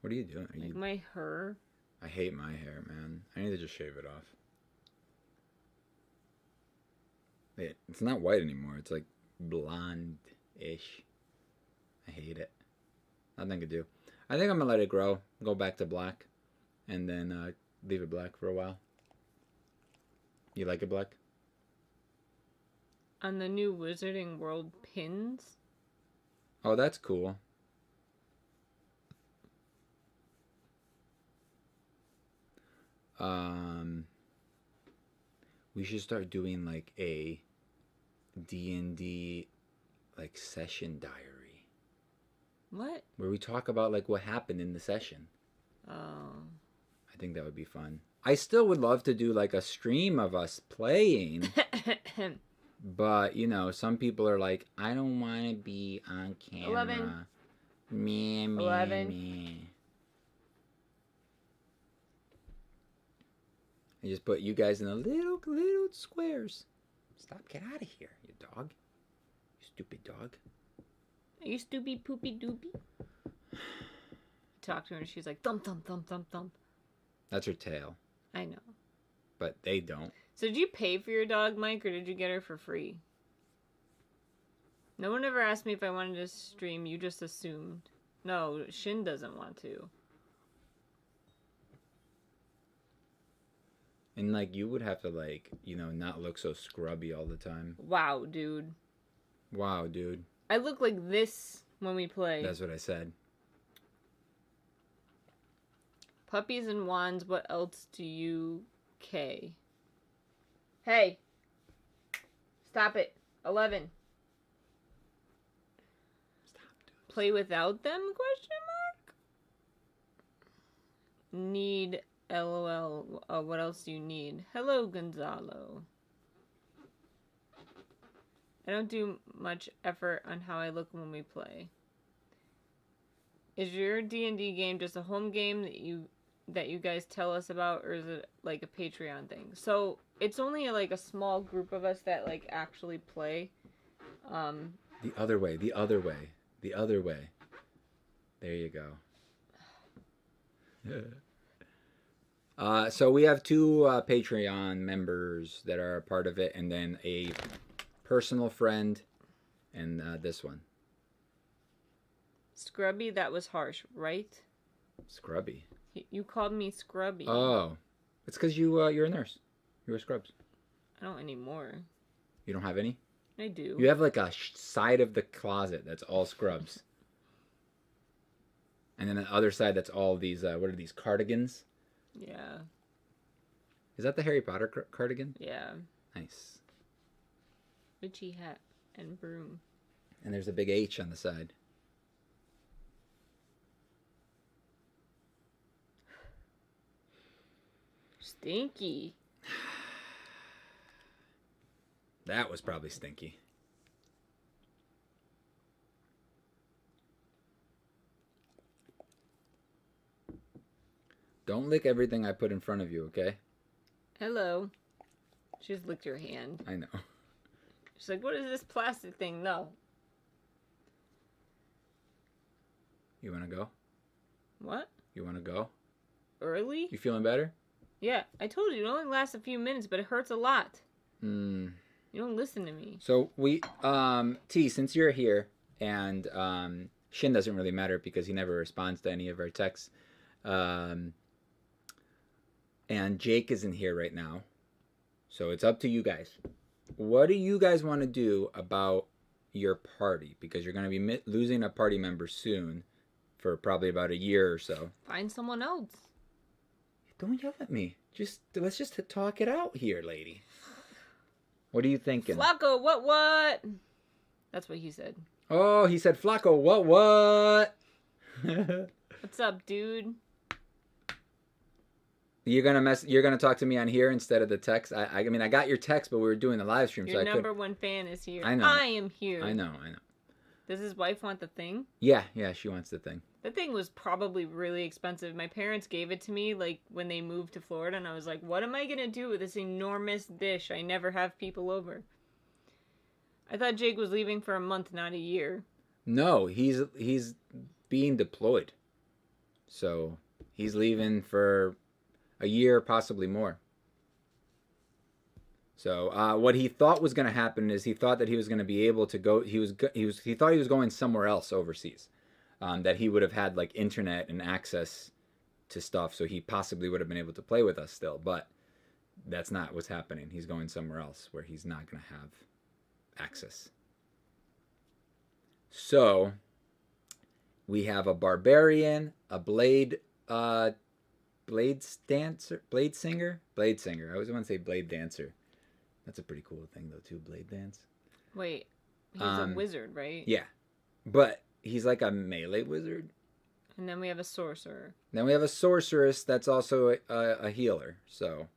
A: What are you doing?
B: Like my hair?
A: I hate my hair, man. I need to just shave it off. It's not white anymore. It's like blonde-ish. I hate it. Nothing to do. I think I'm gonna let it grow. Go back to black. And then leave it black for a while. You like it black?
B: On the new Wizarding World pins?
A: Oh, that's cool. We should start doing like a D&D like session diary.
B: What?
A: Where we talk about like what happened in the session.
B: Oh.
A: I think that would be fun. I still would love to do like a stream of us playing. But, you know, some people are like, I don't want to be on camera.
B: 11.
A: Meh, meh,
B: 11.
A: meh. I just put you guys in the little squares. Stop, get out of here, you dog. You stupid dog.
B: Are you stupid poopy doopy? Talk to her and she's like, thump, thump, thump, thump, thump.
A: That's her tail.
B: I know.
A: But they don't.
B: So did you pay for your dog, Mike, or did you get her for free? No one ever asked me if I wanted to stream. You just assumed. No, Shin doesn't want to.
A: And, like, you would have to, like, you know, not look so scrubby all the time.
B: Wow, dude.
A: Wow, dude.
B: I look like this when we play.
A: That's what I said.
B: Puppies and wands, what else do you... K? Hey! Stop it. 11.
A: Stop, dude.
B: Play without them? Question mark? Need LOL. Oh, what else do you need? Hello, Gonzalo. I don't do much effort on how I look when we play. Is your D&D game just a home game that you guys tell us about, or is it like a Patreon thing? So it's only like a small group of us that like actually play.
A: The other way, the other way, the other way. There you go. So we have two Patreon members that are a part of it, and then a personal friend, and this one.
B: Scrubby, that was harsh, right?
A: Scrubby.
B: You called me Scrubby.
A: Oh, it's because you're a nurse. You wear scrubs.
B: I don't anymore.
A: You don't have any?
B: I do.
A: You have like a side of the closet that's all scrubs. And then the other side that's all these, what are these, cardigans?
B: Yeah.
A: Is that the Harry Potter cardigan?
B: Yeah.
A: Nice.
B: Witchy hat and broom.
A: And there's a big H on the side.
B: Stinky.
A: That was probably stinky. Don't lick everything I put in front of you, okay?
B: Hello. She just licked your hand.
A: I know.
B: She's like, what is this plastic thing? No.
A: You want to go?
B: What?
A: You want to go?
B: Early?
A: You feeling better?
B: Yeah, I told you it only lasts a few minutes, but it hurts a lot.
A: Hmm.
B: You don't listen to me.
A: So T, since you're here, and Shin doesn't really matter because he never responds to any of our texts. Um, and Jake isn't here right now, so it's up to you guys. What do you guys want to do about your party? Because you're going to be losing a party member soon, for probably about a year or so.
B: Find someone else.
A: Don't yell at me. Let's just talk it out here, lady. What are you thinking?
B: Flacco, what? That's what he said.
A: Oh, he said Flacco, what?
B: What's up, dude?
A: You're gonna talk to me on here instead of the text. I mean I got your text, but we were doing the live stream,
B: Your
A: so
B: number one fan is here.
A: I know.
B: I am here.
A: I know.
B: Does his wife want the thing?
A: Yeah, she wants the thing.
B: The thing was probably really expensive. My parents gave it to me like when they moved to Florida, and I was like, what am I gonna do with this enormous dish? I never have people over. I thought Jake was leaving for a month, not a year.
A: No, he's being deployed. So he's leaving for a year, possibly more. So what he thought was going to happen is he thought that he was going to be able to go. He thought he was going somewhere else overseas, that he would have had like internet and access to stuff, so he possibly would have been able to play with us still. But that's not what's happening. He's going somewhere else where he's not going to have access. So we have a barbarian, a blade singer. I always want to say blade dancer. That's a pretty cool thing though too, blade dance.
B: Wait, he's a wizard, right?
A: Yeah, but he's like a melee wizard.
B: And then we have a sorcerer.
A: Then we have a sorceress that's also a healer. So.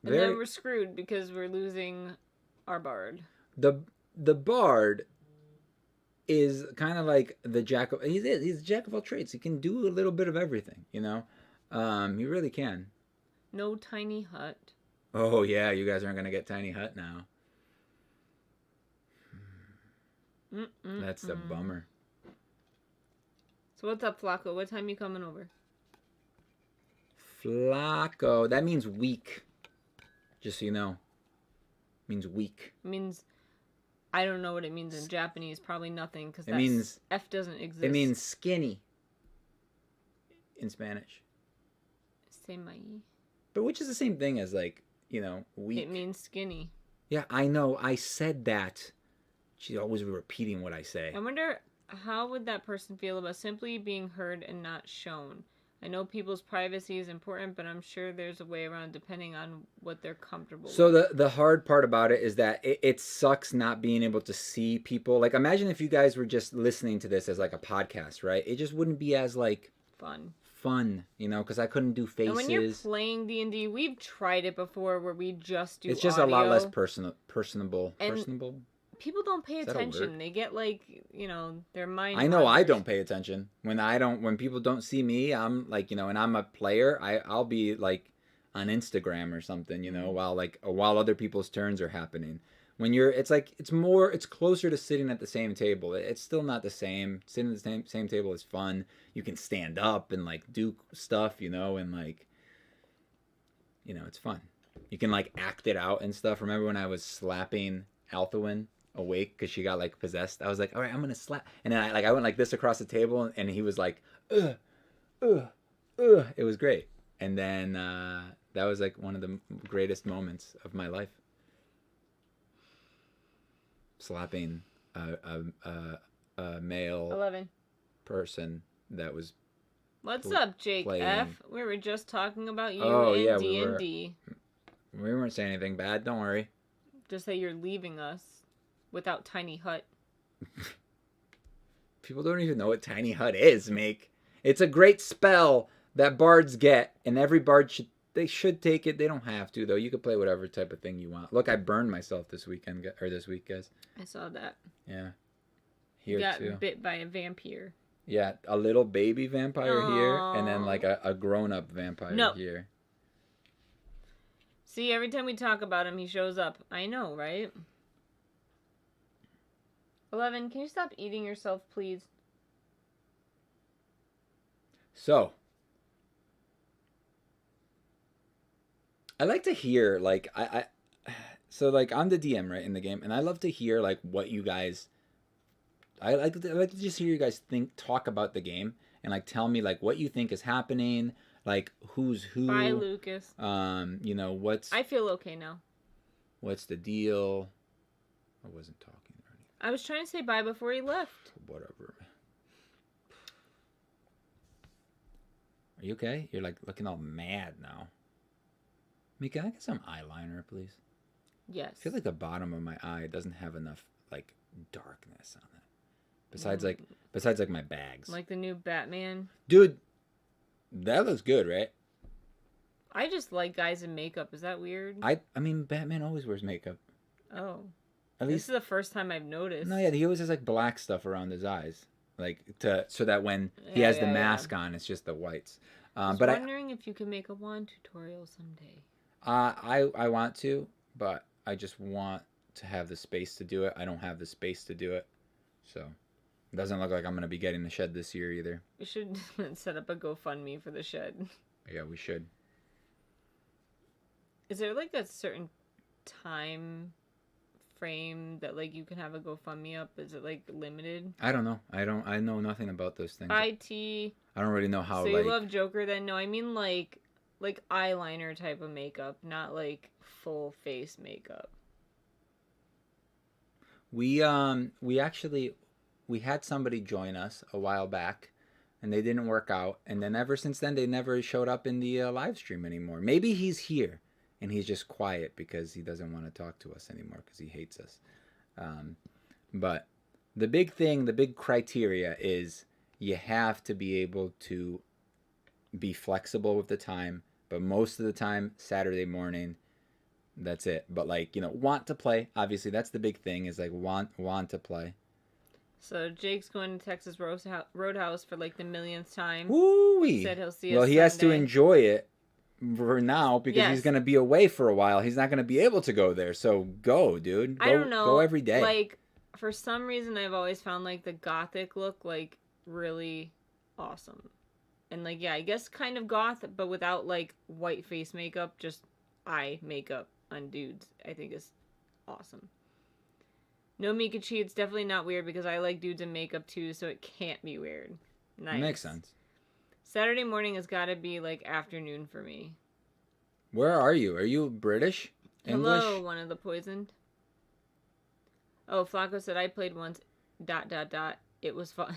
B: And then we're screwed because we're losing our bard.
A: The bard is kind of like the jack of... He's a jack of all trades. He can do a little bit of everything, you know? He really can.
B: No tiny hut.
A: Oh, yeah. You guys aren't going to get tiny hut now. That's the bummer. So
B: what's up, Flacco? What time you coming over?
A: Flacco. That means weak. Just so you know. It means weak.
B: It means... I don't know what it means in Japanese. Probably nothing, because F doesn't exist.
A: It means skinny in Spanish.
B: Semai.
A: But which is the same thing as, like, you know, weak.
B: It means skinny.
A: Yeah, I know. I said that. She's always repeating what I say.
B: I wonder how would that person feel about simply being heard and not shown? I know people's privacy is important, but I'm sure there's a way around depending on what they're comfortable with.
A: So the hard part about it is that it sucks not being able to see people. Like, imagine if you guys were just listening to this as like a podcast, right? It just wouldn't be as like fun, you know, because I couldn't do faces.
B: And when you're playing D&D, we've tried it before where we just do
A: It's just
B: audio,
A: a lot less personable. Personable?
B: People don't pay attention. They get like, you know, their mind.
A: I know I don't pay attention. When people don't see me, I'm like, you know, and I'm a player, I'll be like on Instagram or something, you know, while other people's turns are happening. When it's closer to sitting at the same table. It's still not the same. Sitting at the same table is fun. You can stand up and like do stuff, you know, and like, you know, it's fun. You can like act it out and stuff. Remember when I was slapping Althawin awake because she got like possessed? I was like, all right, I'm gonna slap, and then I went like this across the table, and he was like, ugh. It was great. And then that was like one of the greatest moments of my life, slapping a male
B: 11
A: person that was
B: What's up, Jake
A: playing.
B: F? We were just talking about you
A: in
B: D&D.
A: We weren't saying anything bad, don't worry.
B: Just that you're leaving us without Tiny Hut.
A: People don't even know what Tiny Hut is, Meek. It's a great spell that bards get, and every bard should take it. They don't have to, though. You could play whatever type of thing you want. Look, I burned myself this week, guys.
B: I saw that.
A: Yeah. Here,
B: you got
A: too.
B: bit by a vampire.
A: Yeah, a little baby vampire here, and then like a grown-up vampire here.
B: See, every time we talk about him, he shows up. I know, right? 11, can you stop eating yourself, please?
A: So, I like to hear like so like I'm the DM right in the game, and I love to hear like what you guys. I like to just hear you guys talk about the game and like tell me like what you think is happening, like who's
B: Bye,
A: who,
B: Lucas.
A: you know
B: I feel okay now.
A: what's the deal. I wasn't talking or anything.
B: I was trying to say bye before he left.
A: Whatever. Are you okay? You're like looking all mad now. Mika, can I get some eyeliner, please?
B: Yes.
A: I feel like the bottom of my eye doesn't have enough like darkness on it. Besides like my bags.
B: Like the new Batman.
A: Dude, that looks good, right?
B: I just like guys in makeup. Is that weird?
A: I mean Batman always wears makeup.
B: Oh.
A: At
B: This
A: least
B: is the first time I've noticed.
A: no, yeah, he always has like black stuff around his eyes, like so that when he has the mask on, it's just the whites.
B: I was wondering if you could make a wand tutorial someday.
A: I want to, but I just want to have the space to do it. I don't have the space to do it, so it doesn't look like I'm gonna be getting the shed this year either.
B: We should set up a GoFundMe for the shed.
A: Yeah, we should.
B: Is there like a certain time frame that like you can have a GoFundMe up? Is it like limited?
A: I don't know. I know nothing about those things.
B: IT.
A: I don't really know how.
B: So you love Joker then? No, I mean like eyeliner type of makeup, not like full face makeup.
A: We actually we had somebody join us a while back, and they didn't work out. And then ever since then, they never showed up in the live stream anymore. Maybe he's here, and he's just quiet because he doesn't want to talk to us anymore because he hates us. But the big thing, the big criteria is you have to be able to be flexible with the time. But most of the time, Saturday morning, that's it. But like, you know, want to play. Obviously, that's the big thing is like want to play.
B: So Jake's going to Texas Roadhouse for like the millionth time.
A: Woo-wee.
B: He said he'll see us
A: Well, he has to
B: Sunday.
A: enjoy it for now because
B: Yes.
A: he's going to be away for a while. He's not going to be able to go there. So go, dude. Go,
B: I don't know.
A: Go every day.
B: Like, for some reason, I've always found like the gothic look like really awesome. And like, yeah, I guess kind of goth, but without like white face makeup, just eye makeup on dudes. I think is awesome. No Meekachii, it's definitely not weird because I like dudes in makeup too, so it can't be weird. Nice.
A: Makes sense.
B: Saturday morning has got to be like afternoon for me.
A: Where are you? Are you British? English?
B: Hello, one of the poisoned. Oh, Flacco said I played once. ... It was fun.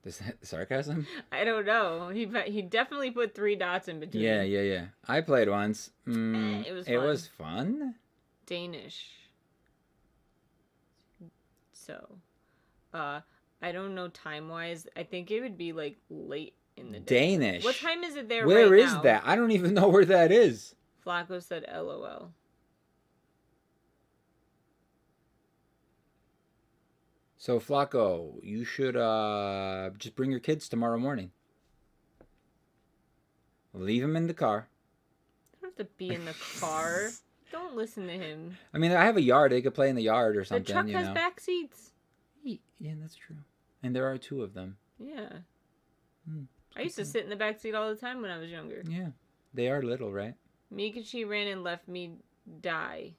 A: Is that sarcasm?
B: I don't know. He definitely put 3 dots in between.
A: Yeah. I played once.
B: It was fun.
A: It was fun?
B: Danish. So, I don't know time-wise. I think it would be like late in the day.
A: Danish.
B: What time is it there
A: Where
B: right
A: is
B: now?
A: that? I don't even know where that is.
B: Flacco said LOL.
A: So, Flacco, you should just bring your kids tomorrow morning. Leave them in the car.
B: You don't have to be in the car. Don't listen to him.
A: I mean, I have a yard. They could play in the yard or something.
B: The truck
A: you
B: has
A: know.
B: back seats.
A: Yeah, that's true. And there are 2 of them.
B: Yeah. I used to sit in the back seat all the time when I was younger.
A: Yeah. They are little, right?
B: Meekachii ran and left me die.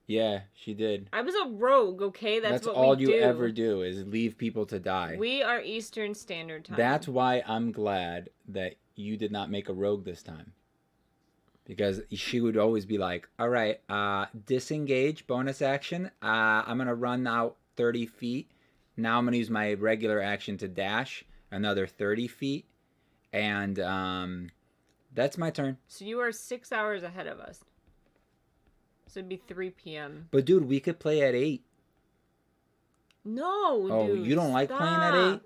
A: Yeah, she did.
B: I was a rogue, okay? That's what
A: all
B: we
A: you
B: do.
A: ever do is leave people to die.
B: We are Eastern Standard Time.
A: That's why I'm glad that you did not make a rogue this time. Because she would always be like, all right, disengage, bonus action. I'm going to run out 30 feet. Now I'm going to use my regular action to dash another 30 feet. And that's my turn.
B: So you are 6 hours ahead of us. So it'd be 3 p.m.
A: But dude, we could play at 8.
B: No,
A: Oh,
B: dude,
A: you don't like playing at 8?
B: stop.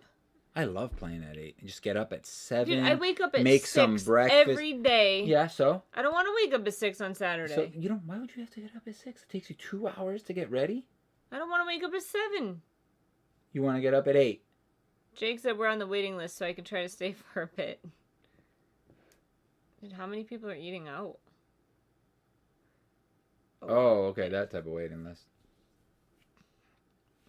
A: I love playing at 8. And just get up at 7.
B: Dude, I wake up at
A: make
B: 6
A: some breakfast
B: every day.
A: Yeah, so?
B: I don't want to wake up at 6 on Saturday.
A: So you don't. Why would you have to get up at 6? It takes you 2 hours to get ready.
B: I don't want to wake up at 7.
A: You want to get up at 8.
B: Jake said we're on the waiting list, so I can try to stay for a bit. Dude, how many people are eating out?
A: Oh, okay, that type of waiting list.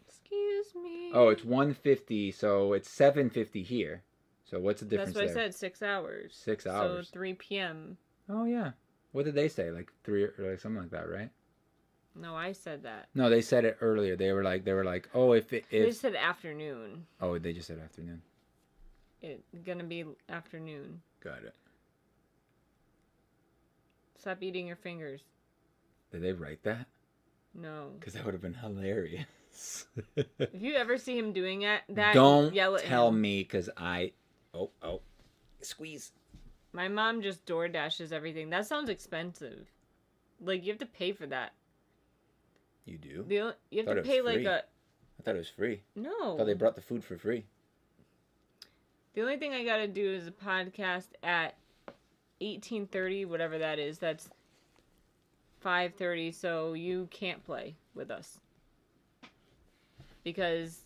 B: Excuse me.
A: Oh, it's 1:50, so it's 7:50 here. So what's the difference
B: That's what
A: there?
B: I said, 6 hours.
A: 6 hours.
B: So 3 p.m.
A: Oh yeah. What did they say? Like 3 or like something like that, right?
B: No, I said that.
A: No, they said it earlier. They were like, oh,
B: They
A: if
B: said afternoon.
A: oh, they just said afternoon.
B: It's gonna be afternoon.
A: Got it.
B: Stop eating your fingers.
A: Did they write that?
B: No.
A: Because that would have been hilarious.
B: If you ever see him doing that,
A: Don't
B: yell at
A: tell
B: him.
A: me, because oh, squeeze.
B: My mom just door dashes everything. That sounds expensive. Like, you have to pay for that.
A: You do?
B: You have to pay like
A: free. I thought it was free.
B: No.
A: I thought they brought the food for free.
B: The only thing I gotta do is a podcast at 18:30, whatever that is. That's 5:30, so you can't play with us. Because...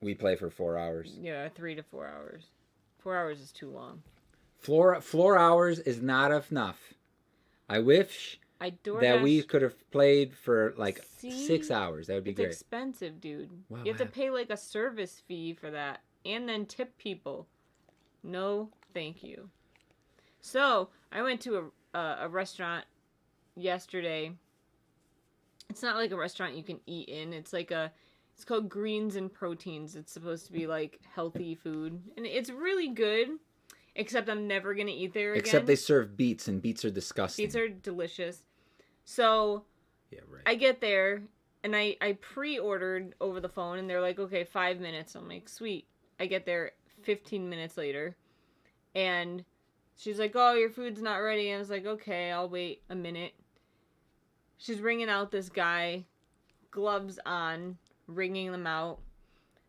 A: We play for 4 hours.
B: Yeah, 3 to 4 hours. 4 hours is too long.
A: Floor hours is not enough. I wish that we could have played for like 6 hours. That would be great.
B: It's expensive, dude.
A: Wow,
B: you have to pay like a service fee for that. And then tip people. No, thank you. So, I went to a restaurant yesterday. It's not like a restaurant you can eat in. It's called Greens and Proteins. It's supposed to be like healthy food. And it's really good. Except I'm never going to eat there again.
A: Except they serve beets, and beets are disgusting.
B: Beets are delicious. So,
A: yeah, right.
B: I get there, and I pre-ordered over the phone, and they're like, okay, 5 minutes. I'm like, sweet. I get there 15 minutes later, and she's like, oh, your food's not ready. And I was like, okay, I'll wait a minute. She's ringing out this guy, gloves on, ringing them out.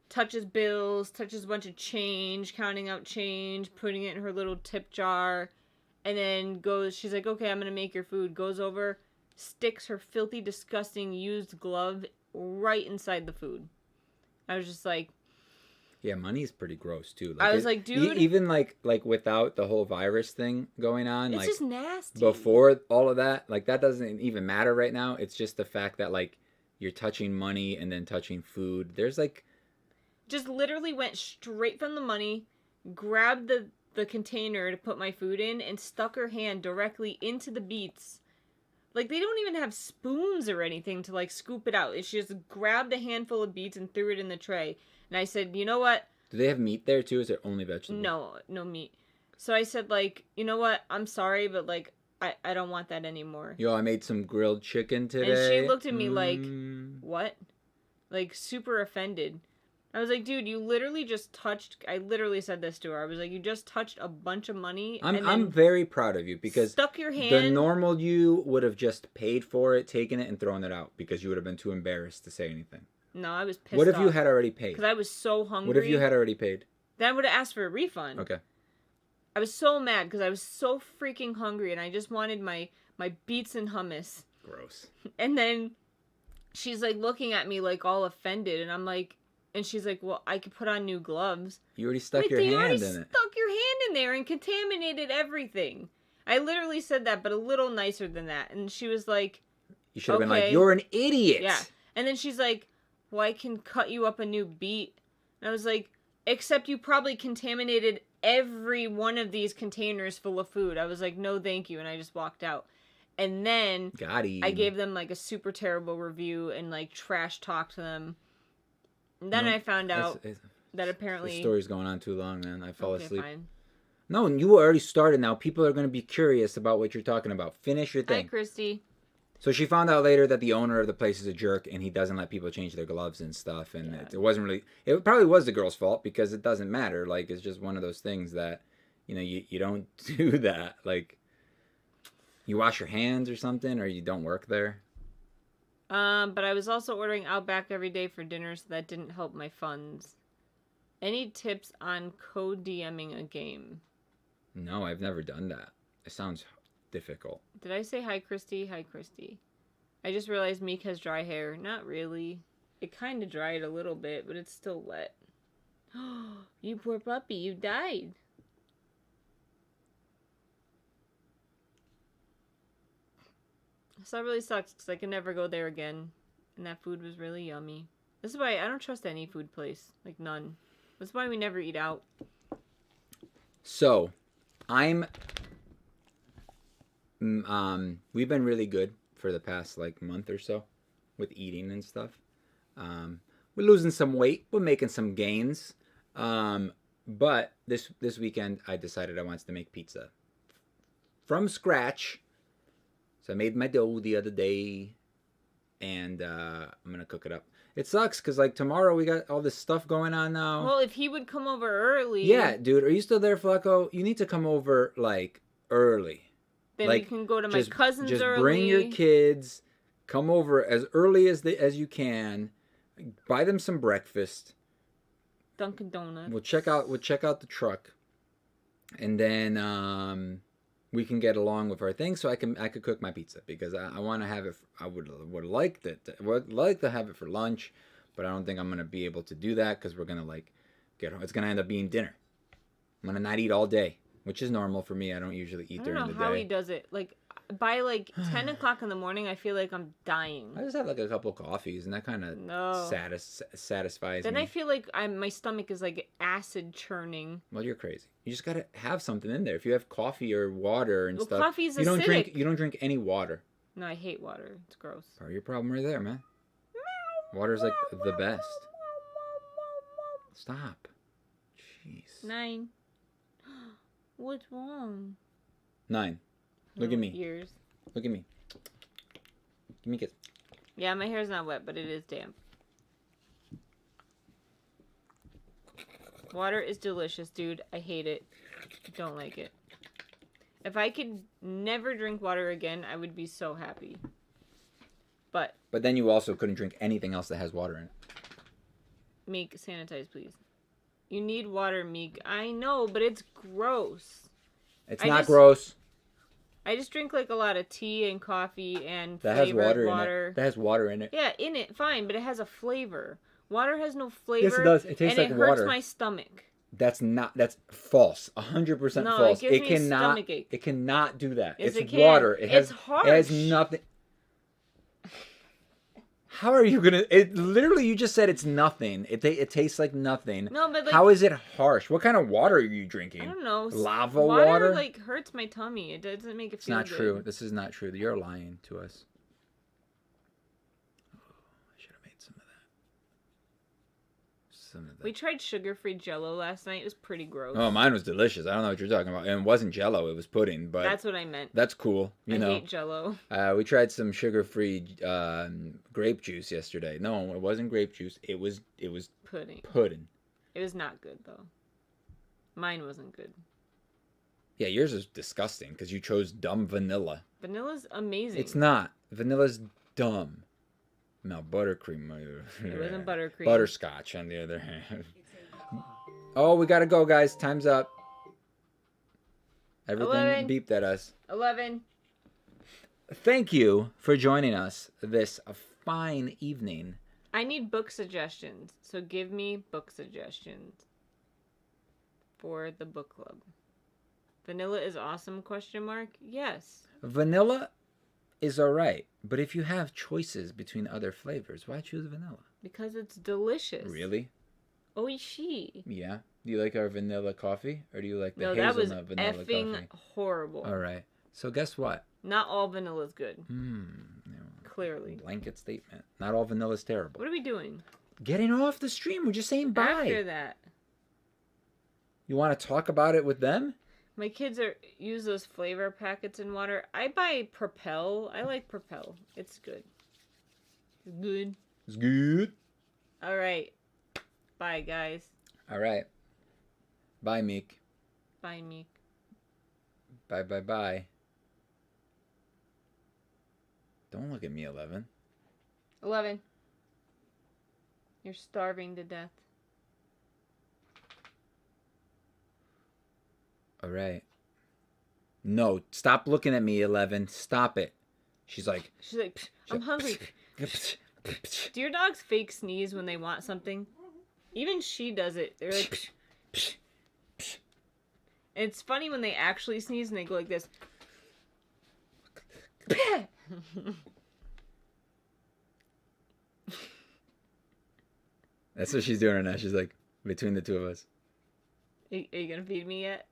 B: Touches bills, touches a bunch of change, counting out change, putting it in her little tip jar, and then she's like, okay, I'm going to make your food. Goes over, sticks her filthy, disgusting, used glove right inside the food. I was just like...
A: Yeah, money's pretty gross, too.
B: I was like, dude...
A: Even, like without the whole virus thing going on...
B: It's just nasty.
A: Before all of that, like, that doesn't even matter right now. It's just the fact that, like, you're touching money and then touching food. There's, like...
B: Just literally went straight from the money, grabbed the container to put my food in, and stuck her hand directly into the beets. Like, they don't even have spoons or anything to, like, scoop it out. She just grabbed a handful of beets and threw it in the tray. And I said, you know what?
A: Do they have meat there, too? Is it only vegetables?
B: No meat. So I said, like, you know what? I'm sorry, but, like, I don't want that anymore.
A: Yo, I made some grilled chicken today.
B: And she looked at me like, what? Like, super offended. I was like, dude, you literally just touched... I literally said this to her. I was like, you just touched a bunch of money.
A: I'm very proud of you because...
B: Stuck your hand...
A: The normal you would have just paid for it, taken it, and thrown it out because you would have been too embarrassed to say anything.
B: No, I was pissed off.
A: What if you had already paid?
B: Because I was so hungry.
A: What if you had already paid?
B: Then I would have asked for a refund.
A: Okay.
B: I was so mad because I was so freaking hungry and I just wanted my beets and hummus.
A: Gross.
B: And then she's like looking at me like all offended and I'm like... And she's like, well, I could put on new gloves.
A: You already stuck your hand in it.
B: Stuck your hand in there and contaminated everything. I literally said that, but a little nicer than that. And she was like...
A: You should have been like, you're an idiot.
B: Yeah. And then she's like, well, I can cut you up a new beet. And I was like, except you probably contaminated every one of these containers full of food. I was like, no, thank you. And I just walked out. And then I gave them like a super terrible review and like trash talked them. And then I found out that apparently...
A: The story's going on too long, man. I fall asleep.
B: Fine.
A: No, you already started now. People are going to be curious about what you're talking about. Finish your thing.
B: Hi, Christy.
A: So she found out later that the owner of the place is a jerk and he doesn't let people change their gloves and stuff. And it wasn't really... It probably was the girl's fault because it doesn't matter. Like, it's just one of those things that, you know, you don't do that. Like, you wash your hands or something or you don't work there.
B: But I was also ordering Outback every day for dinner, so that didn't help my funds. Any tips on code DMing a game?
A: No, I've never done that. It sounds difficult.
B: Did I say hi, Christy? Hi, Christy. I just realized Meek has dry hair. Not really. It kind of dried a little bit, but it's still wet. You poor puppy, you died. So that really sucks because I can never go there again. And that food was really yummy. This is why I don't trust any food place. Like, none. That's why we never eat out.
A: So, I'm We've been really good for the past like month or so with eating and stuff. We're losing some weight. We're making some gains. But this weekend, I decided I wanted to make pizza from scratch. So I made my dough the other day, and I'm gonna cook it up. It sucks because like tomorrow we got all this stuff going on now.
B: Well, if he would come over early,
A: Yeah, dude, are you still there, Flacco? You need to come over like early.
B: then
A: Like,
B: we can go to my cousin's
A: just
B: early.
A: bring your kids. Come over as early as you can. Buy them some breakfast.
B: Dunkin' Donuts.
A: We'll check out the truck, and then we can get along with our thing. So I could cook my pizza because I want to have it. I would like to have it for lunch, but I don't think I'm gonna be able to do that because we're gonna like get home. It's gonna end up being dinner. I'm gonna not eat all day, which is normal for me. I don't usually eat during the day.
B: I don't know how he does it. Like by like 10 o'clock in the morning, I feel like I'm dying.
A: I just have like a couple coffees, and that kind of satisfies
B: then
A: me.
B: I feel like my stomach is like acid churning.
A: Well, you're crazy. You just gotta have something in there. If you have coffee or water and stuff,
B: coffee's
A: you don't
B: acidic.
A: You don't drink any water.
B: No, I hate water. It's gross.
A: Part of your problem right there, man. Water's like the best. Stop. Jeez.
B: 9. What's wrong?
A: 9. Look at me.
B: Ears.
A: Look at me. Give me a kiss.
B: Yeah, my hair's not wet, but it is damp. Water is delicious, dude. I hate it. Don't like it. If I could never drink water again, I would be so happy. But
A: then you also couldn't drink anything else that has water in it.
B: Meek, sanitize, please. You need water, Meek. I know, but it's gross.
A: It's not gross.
B: I just drink like a lot of tea and coffee and
A: that has
B: flavored
A: water in it. That has water in it.
B: Yeah, in it, fine, but it has a flavor. Water has no flavor.
A: Yes, it does. It tastes like
B: water. And it hurts my stomach.
A: That's false. 100%
B: no,
A: false.
B: It gives me a stomachache.
A: It cannot do that.
B: Yes,
A: it's water.
B: It's harsh.
A: It has nothing. How are you gonna? It literally, you just said it's nothing. It tastes like nothing.
B: No, but like,
A: how is it harsh? What kind of water are you drinking?
B: I don't know.
A: Lava water?
B: Like hurts my tummy. It doesn't make it feel good.
A: It's not true. This is not true. You're lying to us. Oh, I should have made some of that.
B: We tried sugar-free Jello last night. It was pretty gross.
A: Oh, mine was delicious. I don't know what you're talking about. And it wasn't Jello. It was pudding. But
B: that's what I meant.
A: That's cool. I
B: hate Jello.
A: We tried some sugar-free grape juice yesterday. No, it wasn't grape juice. It was
B: pudding. It was not good though. Mine wasn't good.
A: Yeah, yours is disgusting because you chose dumb vanilla.
B: Vanilla's amazing.
A: It's not. Vanilla's dumb. No, buttercream.
B: It wasn't buttercream.
A: Butterscotch, on the other hand. Oh, we gotta go, guys. Time's up. Everything
B: 11.
A: beeped at us.
B: 11.
A: Thank you for joining us this fine evening.
B: I need book suggestions, so give me book suggestions for the book club. Vanilla is awesome? ? Yes.
A: Vanilla is alright, but if you have choices between other flavors, why choose vanilla?
B: Because it's delicious.
A: Really?
B: Oishi.
A: Yeah. Do you like our vanilla coffee, or do you like the
B: no,
A: hazelnut
B: that was
A: vanilla
B: effing
A: coffee?
B: Horrible.
A: All right. So guess what?
B: Not all vanilla is good.
A: Yeah,
B: clearly.
A: Blanket statement. Not all vanilla is terrible.
B: What are we doing?
A: Getting off the stream. We're just saying bye.
B: After that.
A: You want to talk about it with them?
B: My kids use those flavor packets in water. I buy Propel. I like Propel. It's good. It's good.
A: It's good.
B: All right. Bye, guys.
A: All right. Bye, Meek.
B: Bye, Meek.
A: Bye, bye, bye. Don't look at me, 11.
B: 11. You're starving to death.
A: All right. No, stop looking at me, 11. Stop it. She's like,
B: I'm hungry. Do your dogs fake sneeze when they want something? Even she does it. They're like, it's funny when they actually sneeze and they go like this.
A: That's what she's doing right now. She's like, between the two of us.
B: Are you gonna feed me yet?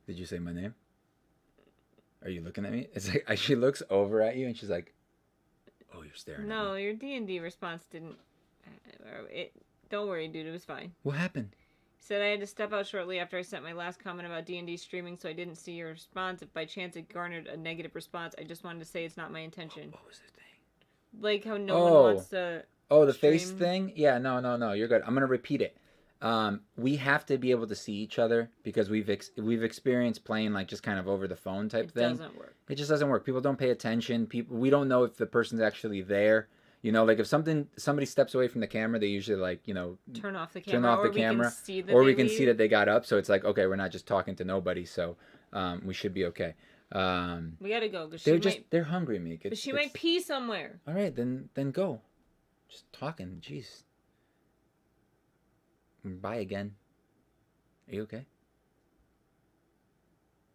A: Did you say my name? Are you looking at me? It's like she looks over at you and she's like, "Oh, you're staring at
B: No,
A: me."
B: your D&D response didn't. It. Don't worry, dude. It was fine.
A: What happened?
B: Said I had to step out shortly after I sent my last comment about D&D streaming, so I didn't see your response. If by chance it garnered a negative response, I just wanted to say it's not my intention.
A: What was the thing?
B: Like how no one wants to.
A: Oh, the
B: stream.
A: face thing? Yeah, no. You're good. I'm gonna repeat it. We have to be able to see each other because we've experienced playing like just kind of over the phone type thing.
B: It doesn't work.
A: It just doesn't work. People don't pay attention. We don't know if the person's actually there. You know, like if somebody steps away from the camera, they usually like, you know,
B: turn off the camera, or we can
A: see that they got up. So it's like, okay, we're not just talking to nobody. So we should be okay.
B: We gotta go because
A: they're hungry, Meek.
B: But she might pee somewhere.
A: All right, then go. Just talking. Jeez. Bye again. Are you okay?